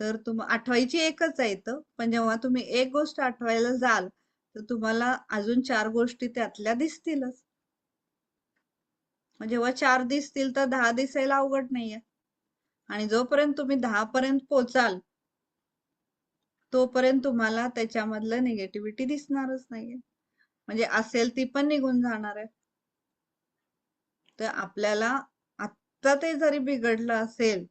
Speaker 1: तर आठवायची एकच आहे इथं, पण जेव्हा तुम्ही एक गोष्ट आठवायला जाल, तर तुम्हाला अजून 4 गोष्टी त्यातल्या दिसतीलच. मग जेव्हा 4 दिसतील तर 10 दिसायला अवघड नाहीये. आणि जोपर्यंत तुम्ही 10 पर्यंत पोचाल, तोपर्यंत तुम्हाला त्याच्यामधलं निगेटिव्हिटी दिसणारच नाहीये. म्हणजे असेल ती पण निघून जाणार आहे. तर आपल्याला आत्ता ते जरी बिघडलं असेल,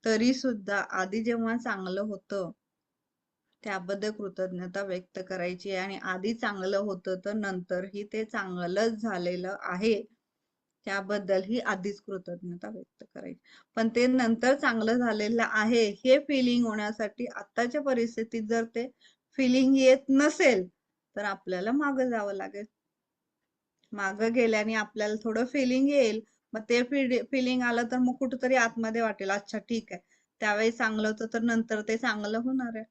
Speaker 1: तरी सुद्धा आधी जेव्हा चांगलं होतं, त्याबद्दल कृतज्ञता व्यक्त करायची. आणि आधी चांगलं होतं तर नंतरही ते चांगलंच झालेलं आहे, त्याबद्दलही आधीच कृतज्ञता व्यक्त करायची. पण ते नंतर चांगलं झालेलं आहे हे फिलिंग होण्यासाठी आत्ताच्या परिस्थितीत जर ते फिलिंग येत नसेल, तर आपल्याला मागं जावं लागेल. मागं गेल्याने आपल्याला थोडं फिलिंग येईल. मग ते फिलिंग आलं तर मग कुठंतरी आतमध्ये वाटेल, अच्छा ठीक आहे, त्यावेळी चांगलं होतं तर नंतर ते चांगलं होणार आहे.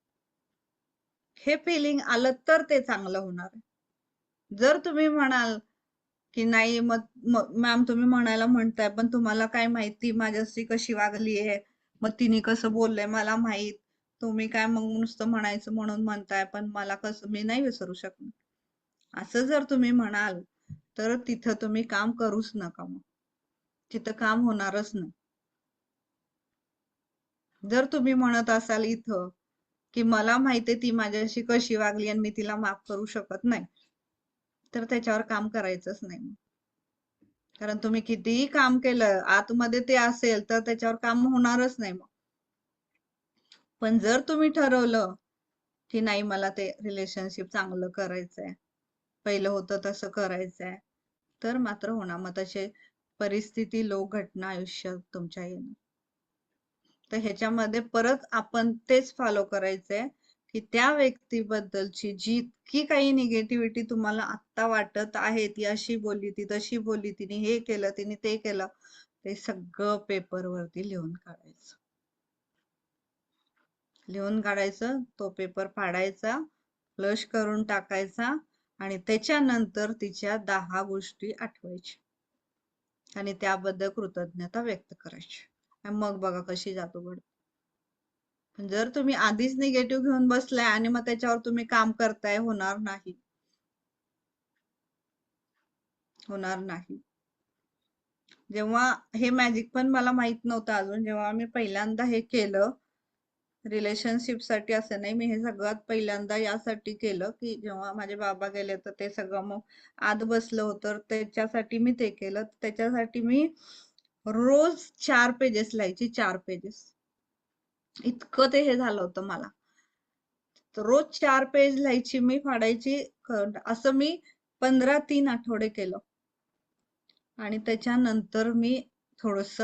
Speaker 1: हे फिलिंग आलं तर ते चांगलं होणार आहे. जर तुम्ही म्हणाल की नाही, मग मॅम तुम्ही म्हणायला म्हणताय, पण तुम्हाला काय माहिती माझ्याशी कशी वागली आहे, मग तिने कसं बोललंय मला माहित, तुम्ही काय मग नुसतं म्हणायचं म्हणून म्हणताय, पण मला कसं, मी नाही विसरू शकणार, असं जर तुम्ही म्हणाल, तर तिथं तुम्ही काम करूच नका. मग तिथं काम होणारच नाही. जर तुम्ही म्हणत असाल इथं की मला माहितीये ती माझ्याशी कशी वागली आणि मी तिला माफ करू शकत नाही, तर त्याच्यावर काम करायचंच नाही. कारण तुम्ही कितीही काम केलं, आतमध्ये ते असेल तर त्याच्यावर काम होणारच नाही मग. पण जर तुम्ही ठरवलं की नाही, मला ते रिलेशनशिप चांगलं करायचंय, पहिलं होतं तसं करायचंय, तर मात्र होणार. मग तसे परिस्थिती, लोक, घटना आयुष्यात तुमच्या येणार. तर ह्याच्यामध्ये परत आपण तेच फॉलो करायचंय की त्या व्यक्तीबद्दलची जितकी काही निगेटिव्हिटी तुम्हाला आत्ता वाटत आहे, ती अशी बोलली, ती तशी बोलली, तिने हे केलं, तिने ते केलं, ते सगळं पेपरवरती लिहून काढायचं. लिहून काढायचं, तो पेपर फाडायचा, फ्लश करून टाकायचा, आणि त्याच्यानंतर तिच्या 10 गोष्टी आठवायच्या आणि त्याबद्दल कृतज्ञता व्यक्त करायची. आणि मग बघा कशी जातो घडत. पण जर तुम्ही आधीच निगेटिव्ह घेऊन बसलाय आणि मग त्याच्यावर तुम्ही काम करताय, होणार नाही. होणार नाही. जेव्हा हे मॅजिक पण मला माहित नव्हतं अजून, जेव्हा मी पहिल्यांदा हे केलं रिलेशनशिप साठी, असं नाही, मी हे सगळ्यात पहिल्यांदा यासाठी केलं की जेव्हा माझे बाबा गेले तर ते सगळं मग आत बसलं होतं, त्याच्यासाठी मी ते केलं. त्याच्यासाठी मी रोज 4 पेजेस लिहायची, 4 पेजेस, इतकं ते हे झालं होतं मला. तर रोज 4 पेज लिहायची मी, फाडायची. असं मी 15-3 आठवडे केलं. आणि त्याच्यानंतर मी थोडस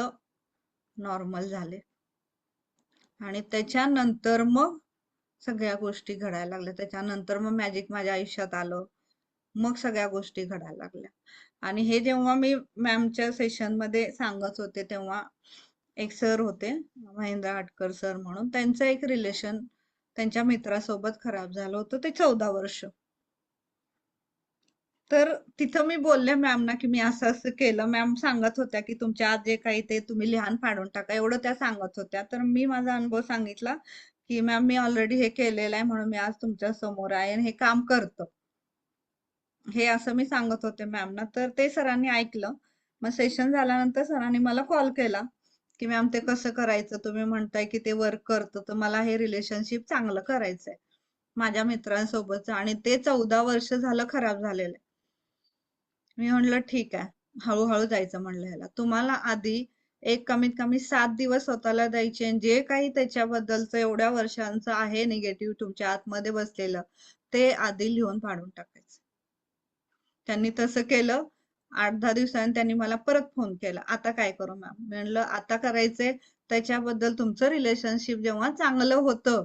Speaker 1: नॉर्मल झाले. आणि त्याच्यानंतर मग सगळ्या गोष्टी घडायला लागल्या. त्याच्यानंतर मग मॅजिक माझ्या आयुष्यात आलं. मग सगळ्या गोष्टी घडायला लागल्या. आणि हे जेव्हा मी मॅमच्या सेशन मध्ये सांगत होते, तेव्हा एक सर होते, महेंद्र हाटकर सर म्हणून, त्यांचं एक रिलेशन त्यांच्या मित्रासोबत खराब झालं होतं, ते 14 वर्ष. तर तिथं मी बोलले मॅमना की मी असं असं केलं. मॅम सांगत होत्या की तुमच्या आज जे काही ते तुम्ही लिहान फाडून टाका, एवढं त्या सांगत होत्या. तर मी माझा अनुभव सांगितला की मॅम मी ऑलरेडी हे केलेलं आहे, म्हणून मी आज तुमच्या समोर आहे आणि हे काम करतं, हे असं मी सांगत होते मॅमना. तर ते सरांनी ऐकलं. मग सेशन झाल्यानंतर सरांनी मला कॉल केला की मॅम ते कसं करायचं, तुम्ही म्हणताय की ते वर्क करतं, तर मला हे रिलेशनशिप चांगलं करायचंय, माझ्या मित्रांसोबतचं, आणि ते 14 वर्ष झालं खराब झालेलं आहे. मी म्हणलं ठीक आहे, हळूहळू जायचं म्हणलं ह्याला. तुम्हाला आधी एक कमीत कमी 7 दिवस स्वतःला द्यायचे, आणि जे काही त्याच्याबद्दलचं एवढ्या वर्षांचं आहे निगेटिव्ह तुमच्या आतमध्ये बसलेलं, ते आधी लिहून काढून टाकायचं. त्यांनी तसं केलं. 8-10 दिवसांनी त्यांनी मला परत फोन केला, आता काय करू मॅम? म्हणलं आता करायचंय त्याच्याबद्दल, तुमचं रिलेशनशिप जेव्हा चांगलं होतं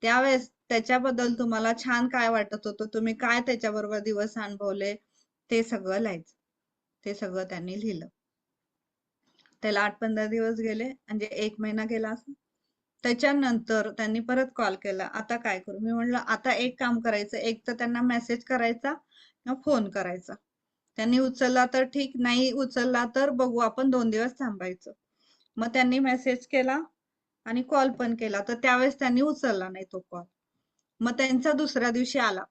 Speaker 1: त्यावेळेस त्याच्याबद्दल तुम्हाला छान काय वाटत होतं, तुम्ही काय त्याच्याबरोबर दिवस अनुभवले, ते सगळं लिहायचं. ते सगळं त्यांनी लिहिलं. त्याला 8-15 दिवस गेले, म्हणजे 1 महिना गेला असं. त्याच्यानंतर त्यांनी परत कॉल केला, आता काय करू? मी म्हणलं आता एक काम करायचं, एक तर त्यांना मेसेज करायचा किंवा फोन करायचा. त्यांनी उचलला तर ठीक, नाही उचलला तर बघू आपण 2 दिवस थांबायचं. मग त्यांनी मेसेज केला आणि कॉल पण केला, तर त्यावेळेस त्यांनी उचलला नाही तो कॉल. मग त्यांचा दुसऱ्या दिवशी आला.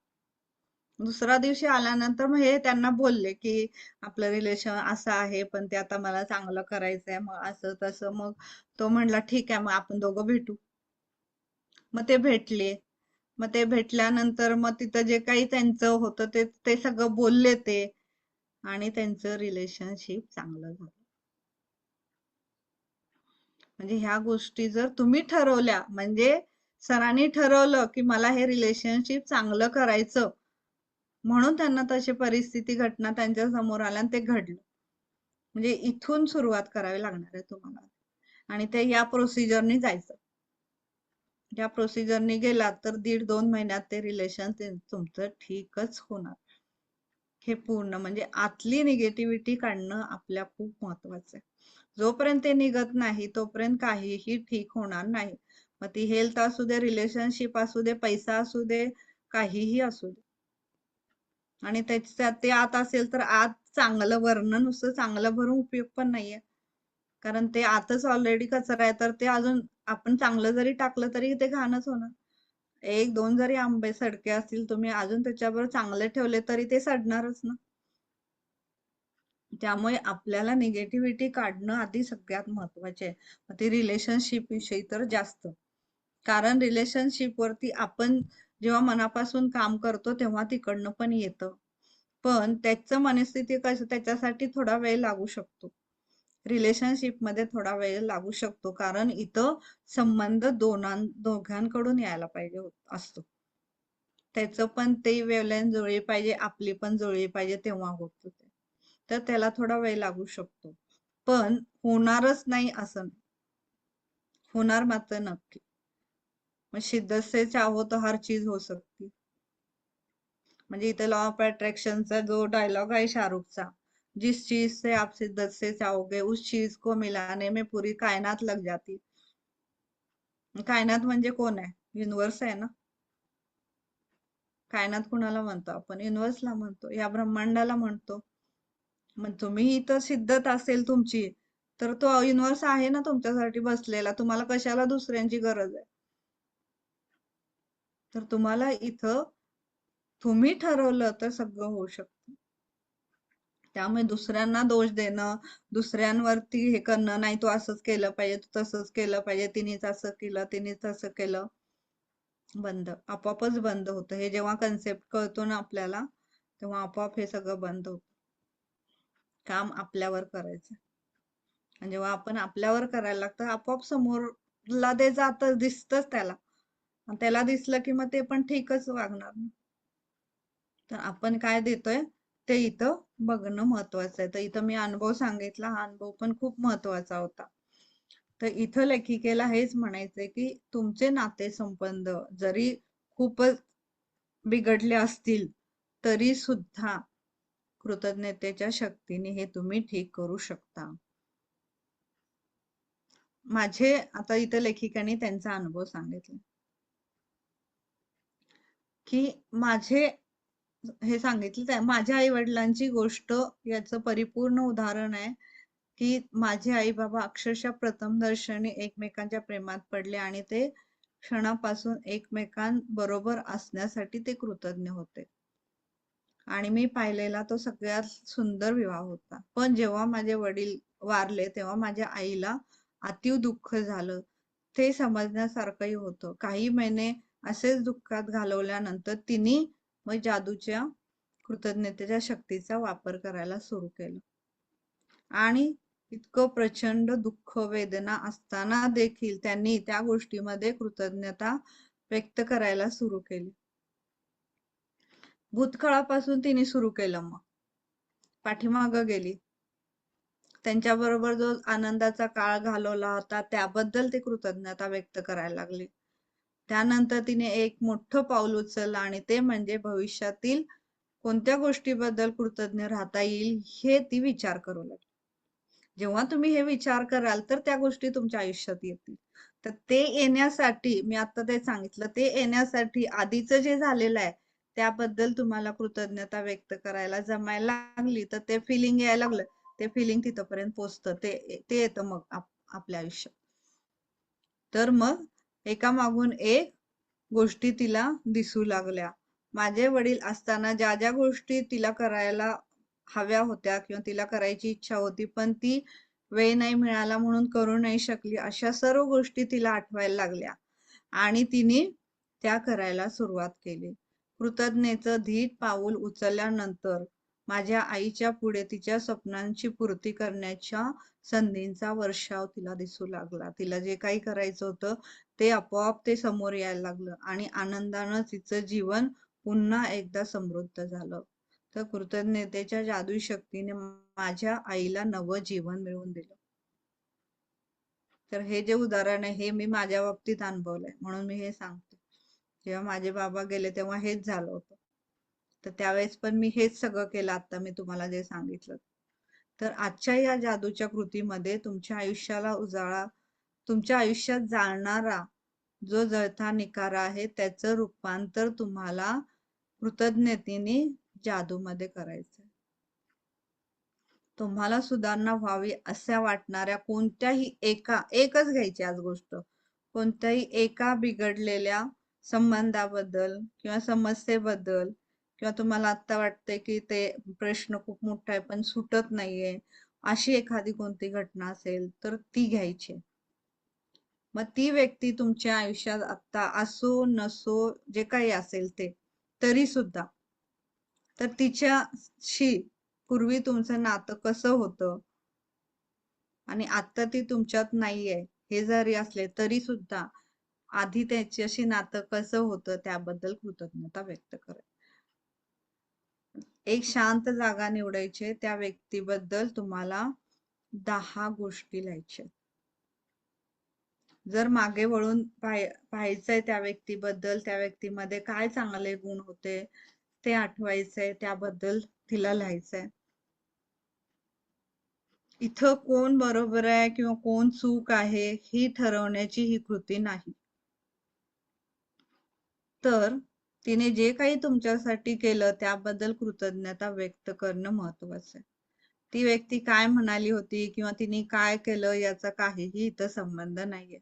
Speaker 1: दुसऱ्या दिवशी आल्यानंतर मग हे त्यांना बोलले की आपलं रिलेशन असं आहे, पण ते आता मला चांगलं करायचंय, मग असं तसं. मग तो म्हणला ठीक आहे, मग आपण दोघं भेटू. मग ते भेटले. मग ते भेटल्यानंतर मग तिथं जे काही त्यांचं होतं ते ते सगळं बोलले ते, आणि त्यांचं रिलेशनशिप चांगलं झालं. म्हणजे ह्या गोष्टी जर तुम्ही ठरवल्या, म्हणजे सरांनी ठरवलं की मला हे रिलेशनशिप चांगलं करायचं, म्हणून त्यांना तशी परिस्थिती घटना त्यांच्या समोर आल्या आणि ते घडलं. म्हणजे इथून सुरुवात करावी लागणार आहे तुम्हाला, आणि ते या प्रोसिजरनी जायचं. या प्रोसिजरनी गेलात तर 1.5-2 महिन्यात ते रिलेशन तुमचं ठीकच होणार. हे पूर्ण म्हणजे आतली निगेटिव्हिटी काढणं आपल्या खूप महत्वाचं आहे. जोपर्यंत ते निघत नाही तोपर्यंत काहीही ठीक होणार नाही. मग ती हेल्थ असू दे, रिलेशनशिप असू दे, पैसा असू दे, काहीही असू दे. आणि त्याच्यात ते आत असेल तर आत चांगलं वर्ण नुसतं चांगलं भरून उपयोग पण नाहीये, कारण ते आतच ऑलरेडी कचरा आहे, तर ते अजून आपण चांगलं जरी टाकलं तरी ते घाणच होणार. 1-2 जरी आंबे सडके असतील, तुम्ही अजून त्याच्याबरोबर चांगले ठेवले तरी ते सडणारच ना. त्यामुळे आपल्याला निगेटिव्हिटी काढणं आधी सगळ्यात महत्वाचे आहे. मग ते रिलेशनशिप विषयी तर जास्त, कारण रिलेशनशिप वरती आपण जेव्हा मनापासून काम करतो तेव्हा तिकडनं पण येतं. पण त्याचं मनस्थिती कसं, त्याच्यासाठी थोडा वेळ लागू शकतो. रिलेशनशिप मध्ये थोडा वेळ लागू शकतो, कारण इथं संबंध दोघांकडून यायला पाहिजे असतो. त्याचं पण ते वेवलेंथ जुळली पाहिजे, आपली पण जुळली पाहिजे, तेव्हा होतं ते. तर त्याला थोडा वेळ लागू शकतो, पण होणारच नाही असं नाही. होणार मात्र नक्की. मग शिद्दत से चाहो तो हर चीज हो सकती. म्हणजे इथे लॉ ऑफ अट्रॅक्शनचा जो डायलॉग आहे शाहरुखचा, जिस चीज से आप शिद्दत से चाहोगे उस चीज को मिलाने में पूरी कायनात लग जाती. कायनात म्हणजे कोण आहे? युनिवर्स आहे ना. कायनात कुणाला म्हणतो आपण? युनिवर्सला म्हणतो, या ब्रह्मांडाला म्हणतो. मग तुम्ही इथं शिद्दत असेल तुमची, तर तो युनिवर्स आहे ना तुमच्यासाठी बसलेला, तुम्हाला कशाला दुसऱ्यांची गरज आहे? तर तुम्हाला इथं तुम्ही ठरवलं तर सगळं होऊ शकतं. त्यामुळे दुसऱ्यांना दोष देणं, दुसऱ्यांवरती हे करणं, नाही तू असंच केलं पाहिजे, तू तसंच केलं पाहिजे, तिनेच असं केलं, तिनेच असं केलं, बंद. आपोआपच बंद होतं. हे जेव्हा कन्सेप्ट कळतो ना आपल्याला, तेव्हा आपोआप हे सगळं बंद होतं. काम आपल्यावर करायचं, आणि जेव्हा आपण आपल्यावर करायला लागतं आपोआप समोरला ते जातं, दिसतच त्याला, आणि त्याला दिसलं की मग ते पण ठीकच वागणार. तर आपण काय देतोय ते इथं बघणं महत्वाचं आहे. तर इथं मी अनुभव सांगितला, हा अनुभव पण खूप महत्वाचा होता. तर इथं लेखिकेला हेच म्हणायचंय की तुमचे नातेसंबंध जरी खूपच बिघडले असतील तरी सुद्धा कृतज्ञतेच्या शक्तीने हे तुम्ही ठीक करू शकता. माझे आता इथं लेखिकाने त्यांचा अनुभव सांगितला की माझे हे सांगितलं, माझ्या आई वडिलांची गोष्ट याचं परिपूर्ण उदाहरण आहे की माझे आई बाबा अक्षरशः प्रथम दर्शनी एकमेकांच्या प्रेमात पडले, आणि ते क्षणापासून एकमेकांबरोबर असण्यासाठी ते कृतज्ञ होते. आणि मी पाहिलेला तो सगळ्यात सुंदर विवाह होता. पण जेव्हा माझे वडील वारले तेव्हा माझ्या आईला अतीव दुःख झालं. ते समजण्यासारखंही होतं. काही महिने असेच दुःखात घालवल्यानंतर तिने मग जादूच्या कृतज्ञतेच्या शक्तीचा वापर करायला सुरू केलं. आणि इतकं प्रचंड दुःख वेदना असताना देखील त्यांनी त्या गोष्टीमध्ये कृतज्ञता व्यक्त करायला सुरू केली. भूतकाळापासून तिने सुरू केलं. मग पाठीमागं गेली. त्यांच्याबरोबर जो आनंदाचा काळ घालवला होता त्याबद्दल ती कृतज्ञता व्यक्त करायला लागली. त्यानंतर तिने एक मोठं पाऊल उचललं आणि ते म्हणजे भविष्यातील कोणत्या गोष्टीबद्दल कृतज्ञ राहता येईल हे ती विचार करू लागली. जेव्हा तुम्ही हे विचार कराल तर त्या गोष्टी तुमच्या आयुष्यात येतील. तर ते येण्यासाठी मी आता ते सांगितलं, ते येण्यासाठी आधीचं जे झालेलं आहे त्याबद्दल तुम्हाला कृतज्ञता व्यक्त करायला जमायला लागली तर ते फिलिंग यायला लागलं, ते फिलिंग तिथपर्यंत पोचतं, ते येतं मग आपल्या आयुष्यात. तर मग एका मागून एक गोष्टी तिला दिसू लागल्या. माझे वडील असताना ज्या ज्या गोष्टी तिला करायला हव्या होत्या किंवा तिला करायची इच्छा होती पण ती वेळ नाही मिळाला म्हणून करू नाही शकली, अशा सर्व गोष्टी तिला आठवायला लागल्या आणि तिने त्या करायला सुरुवात केली. कृतज्ञतेचं धीट पाऊल उचलल्यानंतर माझ्या आईच्या पुढे तिच्या स्वप्नांची पूर्ती करण्याच्या संधींचा वर्षाव तिला दिसू लागला. तिला जे काही करायचं होतं ते आपोआप ते समोर यायला लागलं आणि आनंदानं तिचं जीवन पुन्हा एकदा समृद्ध झालं. तर कृतज्ञतेच्या जादुई शक्तीने माझ्या आईला नवं जीवन मिळवून दिलं. तर हे जे उदाहरण आहे हे मी माझ्या बाबतीत अनुभवलंय म्हणून मी हे सांगते. जेव्हा माझे बाबा गेले तेव्हा हेच झालं होतं. तर त्यावेळेस पण मी हेच सगळं केलं आता मी तुम्हाला जे सांगितलं. तर आजच्या या जादूच्या कृतीमध्ये तुमच्या आयुष्याला उजाळा, तुमच्या आयुष्यात जाळणारा जो जळता निखारा आहे त्याचं रूपांतर तुम्हाला कृतज्ञतेने जादूमध्ये करायचं. तुम्हाला सुधारणा व्हावी अशा वाटणाऱ्या कोणत्याही एकच घ्यायची आज गोष्ट, कोणत्याही एका बिघडलेल्या संबंधाबद्दल किंवा समस्येबद्दल किंवा तुम्हाला आता वाटतंय की ते प्रश्न खूप मोठा आहे पण सुटत नाहीये, अशी एखादी कोणती घटना असेल तर ती घ्यायची. मग ती व्यक्ती तुमच्या आयुष्यात आता असो नसो जे काही असेल ते तरी सुद्धा, तर तिच्याशी पूर्वी तुमचं नातं कसं होतं आणि आता ती तुमच्यात नाहीये हे जरी असले तरी सुद्धा आधी त्याच्याशी नातं कसं होतं त्याबद्दल कृतज्ञता व्यक्त करा. एक शांत जागा निवडायचे, त्या व्यक्तीबद्दल तुम्हाला 10 गोष्टी लिहायच्या. जर मागे वळून पाहायचंय त्या व्यक्तीबद्दल, त्या व्यक्तीमध्ये काय चांगले गुण होते ते आठवायचंय, त्याबद्दल तिला लिहायचंय. इथं कोण बरोबर आहे किंवा कोण चूक आहे ही ठरवण्याची ही कृती नाही. तर तिने जे काही तुमच्यासाठी केलं त्याबद्दल कृतज्ञता व्यक्त करणं महत्वाचं आहे. ती व्यक्ती काय म्हणाली होती किंवा तिने काय केलं याचा काहीही इथं संबंध नाहीये.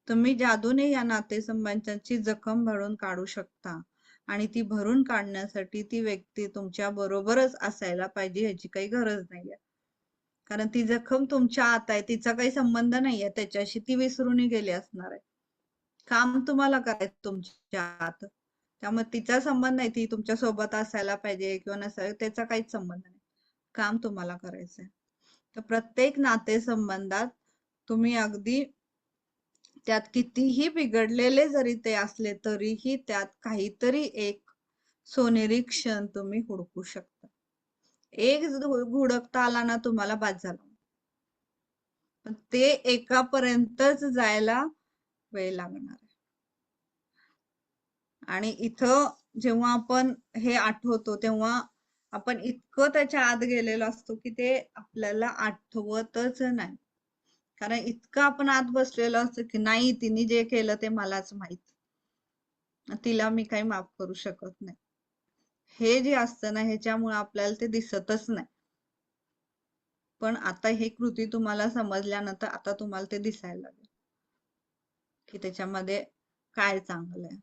Speaker 1: तुम्ही जादूने या नातेसंबंधांची जखम भरून काढू शकता आणि ती भरून काढण्यासाठी ती व्यक्ती तुमच्या बरोबरच असायला पाहिजे याची काही गरज नाहीये. कारण ती जखम तुमच्या आत आहे, तिचा काही संबंध नाहीये त्याच्याशी, ती विसरून गेली असणार आहे. काम तुम्हाला करायचं तुमच्या आत, त्यामुळे तिचा संबंध नाही ती तुमच्या सोबत असायला पाहिजे किंवा नसायला, त्याचा काहीच संबंध नाही. काम तुम्हाला करायचंय. तर प्रत्येक नातेसंबंधात तुम्ही अगदी त्यात कितीही बिघडलेले जरी ते असले तरीही त्यात काहीतरी एक सोनेरी क्षण तुम्ही हुडकू शकता. एक हुडकता आला ना तुम्हाला बाद झाला, पण ते एकापर्यंतच जायला वेळ लागणार आहे. आणि इथं जेव्हा आपण हे आठवतो तेव्हा आपण इतकं त्याच्या आत गेलेलो असतो की ते आपल्याला आठवतच नाही. कारण इतकं आपण आत बसलेलो असतो की नाही, तिने जे केलं ते मलाच माहित, तिला मी काही माफ करू शकत नाही, हे जे असतं ना ह्याच्यामुळे आपल्याला ते दिसतच नाही. पण आता ही कृती तुम्हाला समजल्यानंतर आता तुम्हाला ते दिसायला लागेल की त्याच्यामध्ये काय चांगलं आहे.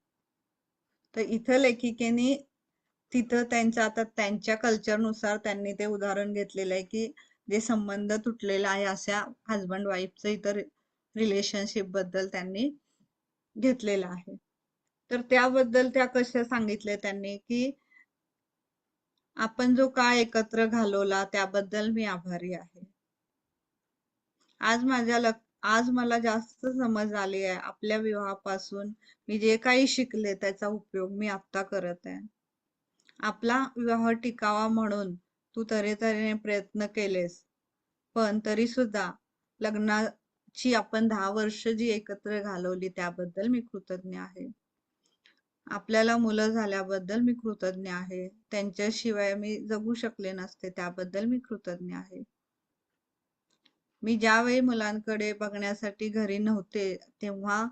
Speaker 1: तर इथं लेखिकेने तिथं त्यांच्या आता त्यांच्या कल्चरनुसार त्यांनी ते उदाहरण घेतलेलं आहे की जे संबंध तुटलेला आहे अशा हजबंड वाईफचं इतर रिलेशनशिप बद्दल त्यांनी घेतलेलं आहे. तर त्याबद्दल त्या कशा सांगितले त्यांनी की आपण जो काळ एकत्र घालवला त्याबद्दल मी आभारी आहे. आज मला जास्त समज आली आहे. आपल्या विवाहापासून मी जे काही शिकले त्याचा उपयोग मी आता करत आहे. आपला विवाह टिकावा म्हणून तू तऱ्हेतऱ्हेने प्रयत्न केलेस, पण तरी सुद्धा लग्नाची आपण 10 वर्ष जी एकत्र घालवली त्याबद्दल मी कृतज्ञ आहे. आपल्याला मुलं झाल्याबद्दल मी कृतज्ञ आहे. त्यांच्याशिवाय मी जगू शकले नसते त्याबद्दल मी कृतज्ञ आहे. मी ज्यावेळी मुलांकडे बघण्यासाठी घरी नव्हते तेव्हा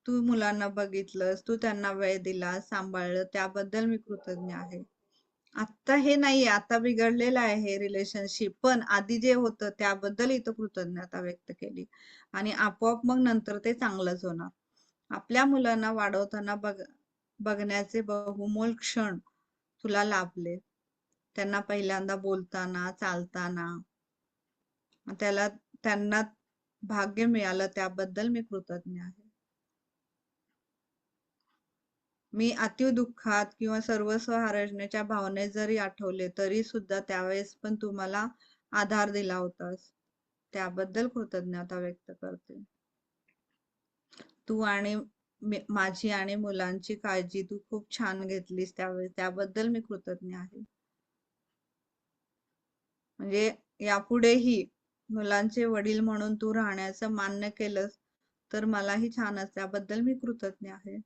Speaker 1: तू मुलांना बघितलंस, तू त्यांना वेळ दिला, सांभाळलं त्याबद्दल मी कृतज्ञ आहे. आता हे नाहीये, आता बिघडलेलं आहे हे रिलेशनशिप, पण आधी जे होतं त्याबद्दल इथं कृतज्ञता व्यक्त केली आणि आपोआप मग नंतर ते चांगलंच होणार. आपल्या मुलांना वाढवताना बघण्याचे बहुमोल क्षण तुला लाभले. त्यांना पहिल्यांदा बोलताना, चालताना त्यांना भाग्य मिळालं त्याबद्दल मी कृतज्ञ आहे. मी अतीव दुःखात किंवा सर्वस्व हरण्याच्या भावनेत जरी आठवले तरी सुद्धा त्यावेळेस पण तू मला आधार दिला होतास, त्याबद्दल कृतज्ञता व्यक्त करते. तू आणि माझी आणि मुलांची काळजी तू खूप छान घेतलीस त्यावेळेस, त्याबद्दल मी कृतज्ञ आहे. म्हणजे यापुढेही मुलांचे वडील म्हणून तू राहण्याचं मान्य केलंस तर मलाही छानच, त्याबद्दल मी कृतज्ञ आहे.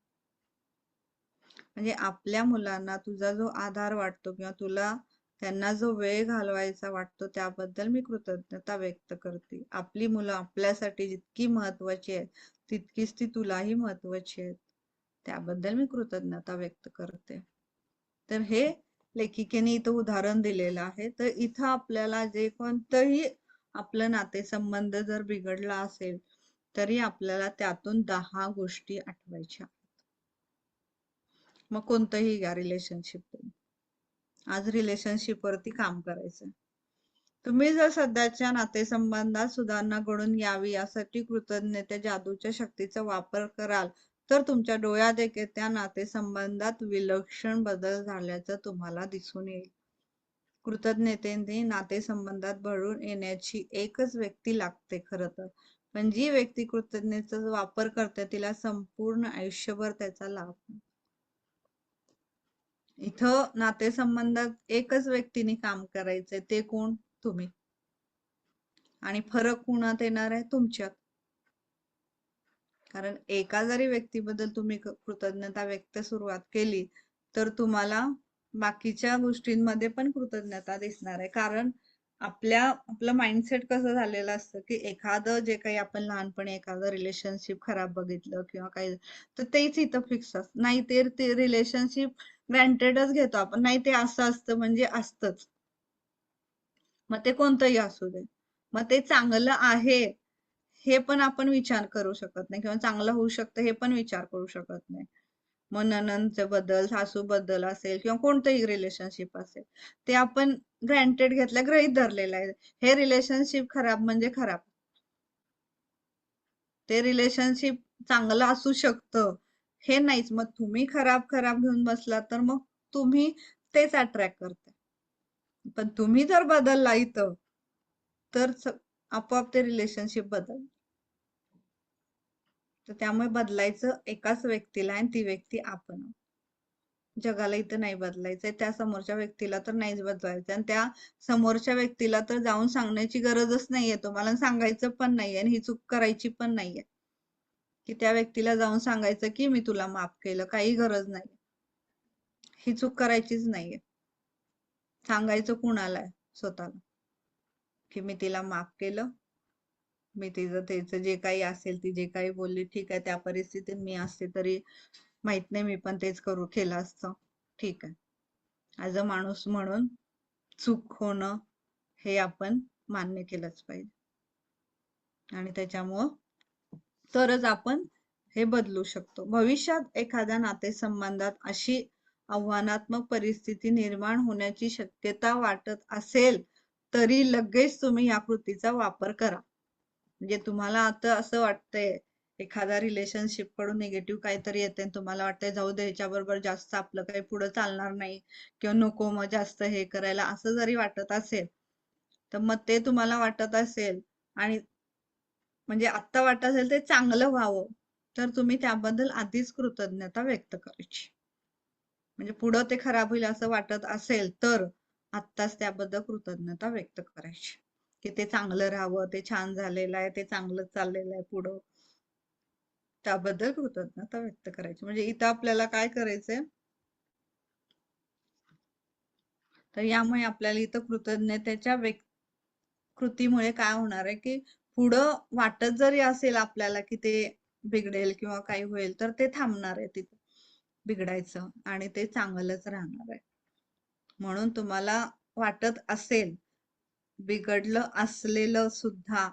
Speaker 1: म्हणजे आपल्या मुलांना तुझा जो आधार वाटतो किंवा तुला त्यांना जो वेळ घालवायचा वाटतो त्याबद्दल मी कृतज्ञता व्यक्त करते. आपली मुलं आपल्यासाठी जितकी महत्वाची आहेत तितकीच ती तुलाही महत्वाची आहेत, त्याबद्दल मी कृतज्ञता व्यक्त करते. तर हे लेखिकेने इथं उदाहरण दिलेलं आहे. तर इथं आपल्याला जे कोणतंही आपलं नातेसंबंध जर बिघडला असेल तरी आपल्याला त्यातून 10 गोष्टी आठवायच्या. मग कोणतंही घ्या रिलेशनशिप, आज रिलेशनशिप वरती काम करायचं. तुम्ही जर सध्याच्या नातेसंबंधात सुधारणा घडून यावी यासाठी कृतज्ञतेच्या जादूच्या शक्तीचा वापर कराल तर तुमच्या डोळ्यात त्या नातेसंबंधात विलक्षण बदल झाल्याचं तुम्हाला दिसून येईल. कृतज्ञतेने नातेसंबंधात घडून येण्याची एकच व्यक्ती लागते खरं तर, पण जी व्यक्ती कृतज्ञतेचा वापर करते तिला संपूर्ण आयुष्यभर त्याचा लाभ. इथं नातेसंबंधात एकच व्यक्तीने काम करायचंय, ते कोण? तुम्ही. आणि फरक कुणात येणार आहे? तुमच्यात. कारण एका जरी व्यक्तीबद्दल तुम्ही कृतज्ञता व्यक्त सुरुवात केली तर तुम्हाला बाकीच्या गोष्टींमध्ये पण कृतज्ञता दिसणार आहे. कारण आपलं माइंडसेट कसं झालेलं असतं की एखादं जे काही आपण लहानपणी एखादं रिलेशनशिप खराब बघितलं किंवा काही तर तेच इथं फिक्स असतं. नाही ते रिलेशनशिप ग्रँटेडच घेतो आपण, नाही ते असं असतं म्हणजे असतंच, मग ते कोणतंही असू दे. मग ते चांगलं आहे हे पण आपण विचार करू शकत नाही किंवा चांगलं होऊ शकतं हे पण विचार करू शकत नाही. मग नणंदचं बद्दल, सासू बद्दल असेल किंवा कोणतंही रिलेशनशिप असेल ते आपण ग्रँटेड घेतलं, गृहीत धरलेलं आहे. हे रिलेशनशिप खराब म्हणजे खराब, ते रिलेशनशिप चांगलं असू शकतं हे नाहीच. मग तुम्ही खराब घेऊन बसला तर मग तुम्ही तेच अट्रॅक्ट करता. पण तुम्ही जर बदलला इथं तर आपोआप ते रिलेशनशिप बदल. तर त्यामुळे बदलायचं एकाच व्यक्तीला आणि ती व्यक्ती आपण. जगाला इथं नाही बदलायचंय, त्या समोरच्या व्यक्तीला तर नाहीच बदलायचं आणि त्या समोरच्या व्यक्तीला तर जाऊन सांगण्याची गरजच नाहीये, तुम्हाला सांगायचं पण नाहीये आणि ही चूक करायची पण नाहीये की त्या व्यक्तीला जाऊन सांगायचं की मी तुला माफ केलं, काही गरज नाही. ही चूक करायचीच नाहीये. सांगायचं कुणाला आहे? स्वतःला, की मी तिला माफ केलं, मी तिचं जे काही असेल ती जे काही बोलली ठीक आहे, त्या परिस्थितीत मी असते तरी माहित नाही मी पण तेच केलं असतं, ठीक आहे. ऍज अ माणूस म्हणून चूक होणं हे आपण मान्य केलंच पाहिजे आणि त्याच्यामुळं तरच आपण हे बदलू शकतो. भविष्यात एखाद्या नातेसंबंधात अशी आव्हानात्मक परिस्थिती निर्माण होण्याची शक्यता वाटत असेल तरी लगेच तुम्ही या कृतीचा वापर करा. म्हणजे तुम्हाला आता असं वाटतंय एखादा रिलेशनशिप कडून निगेटिव्ह काहीतरी येते आणि तुम्हाला वाटतंय जाऊ दे ह्याच्याबरोबर जास्त आपलं काही पुढे चालणार नाही किंवा नको मग जास्त हे करायला असं जरी वाटत असेल तर मग ते तुम्हाला वाटत असेल आणि म्हणजे आत्ता वाटत असेल ते चांगलं व्हावं तर तुम्ही त्याबद्दल आधीच कृतज्ञता व्यक्त करायची. म्हणजे पुढं ते खराब होईल असं वाटत असेल तर आत्ताच त्याबद्दल कृतज्ञता व्यक्त करायची की ते चांगलं राहावं, ते छान झालेलं आहे, ते चांगलं चाललेलं आहे पुढं, त्याबद्दल कृतज्ञता व्यक्त करायची. म्हणजे इथं आपल्याला काय करायचंय तर यामुळे आपल्याला इथं कृतज्ञतेच्या कृतीमुळे काय होणार आहे की पुढं वाटत जरी असेल आपल्याला की ते बिघडेल किंवा काही होईल तर ते थांबणार आहे तिथं बिघडायचं आणि ते चांगलंच राहणार आहे. म्हणून तुम्हाला वाटत असेल बिघडलं असलेलं सुद्धा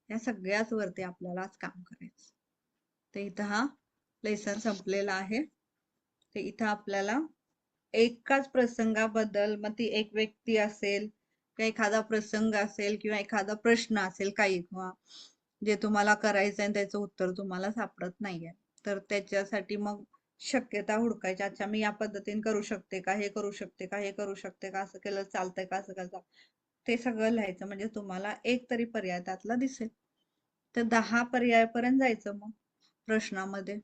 Speaker 1: या सगळ्याच वरती आपल्याला आज काम करायचं. ते इथं हा लेसन संपलेला आहे. ते इथं आपल्याला एकाच प्रसंगाबद्दल मग ती एक व्यक्ती असेल किंवा एखादा प्रसंग असेल किंवा एखादा प्रश्न असेल काही किंवा जे तुम्हाला करायचं आहे त्याचं उत्तर तुम्हाला सापडत नाहीये तर त्याच्यासाठी मग शक्यता हुडकायची. अच्छा मी या पद्धतीने करू शकते का, हे करू शकते का, हे करू शकते का, असं केलं चालतंय का, असं केलं ते सगळं लिहायचं म्हणजे तुम्हाला एक तरी पर्याय त्यातला दिसेल. तर 10 पर्यायापर्यंत जायचं मग प्रश्नामध्ये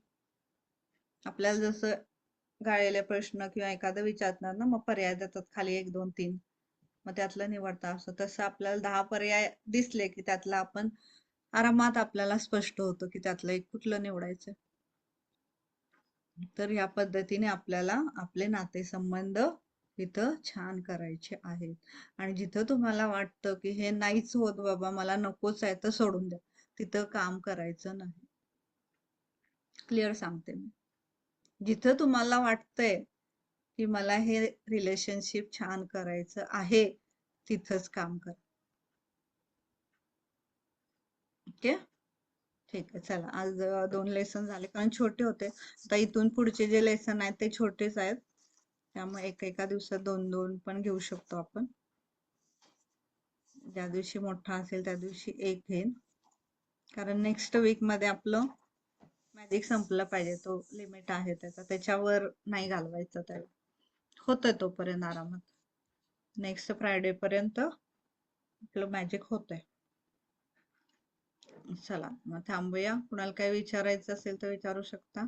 Speaker 1: आपल्याला जसं गाळलेले प्रश्न किंवा एखादं विचारणार ना मग पर्याय देतात खाली 1 2 3 मग त्यातलं निवडता असं तसं आपल्याला 10 पर्याय दिसले की त्यातला आपण आरामात आपल्याला स्पष्ट होतं की त्यातलं एक कुठलं निवडायचं. तर या पद्धतीने आपल्याला आपले नातेसंबंध इथं छान करायचे आहेत आणि जिथं तुम्हाला वाटतं की हे नाहीच होत बाबा मला नकोच आहे तर सोडून द्या, तिथं काम करायचं नाही. क्लिअर सांगते मी. जिथं तुम्हाला वाटतंय की मला हे रिलेशनशिप छान करायचं आहे तिथंच काम करा. ओके ठीक आहे चला आज 2 लेसन झाले कारण छोटे होते. आता इथून पुढचे जे लेसन आहेत ते छोटेच आहेत त्यामुळे एका दिवसात 2 पण घेऊ शकतो आपण. ज्या दिवशी मोठा असेल त्या दिवशी एक घेईन कारण नेक्स्ट वीक मध्ये आपलं मॅजिक संपलं पाहिजे. तो लिमिट आहे त्याचा त्याच्यावर नाही घालवायचं त्याला होतंय तोपर्यंत आरामात. नेक्स्ट फ्रायडे पर्यंत आपलं मॅजिक होतंय. चला मग थांबूया. कुणाला काही विचारायचं असेल तर विचारू शकता.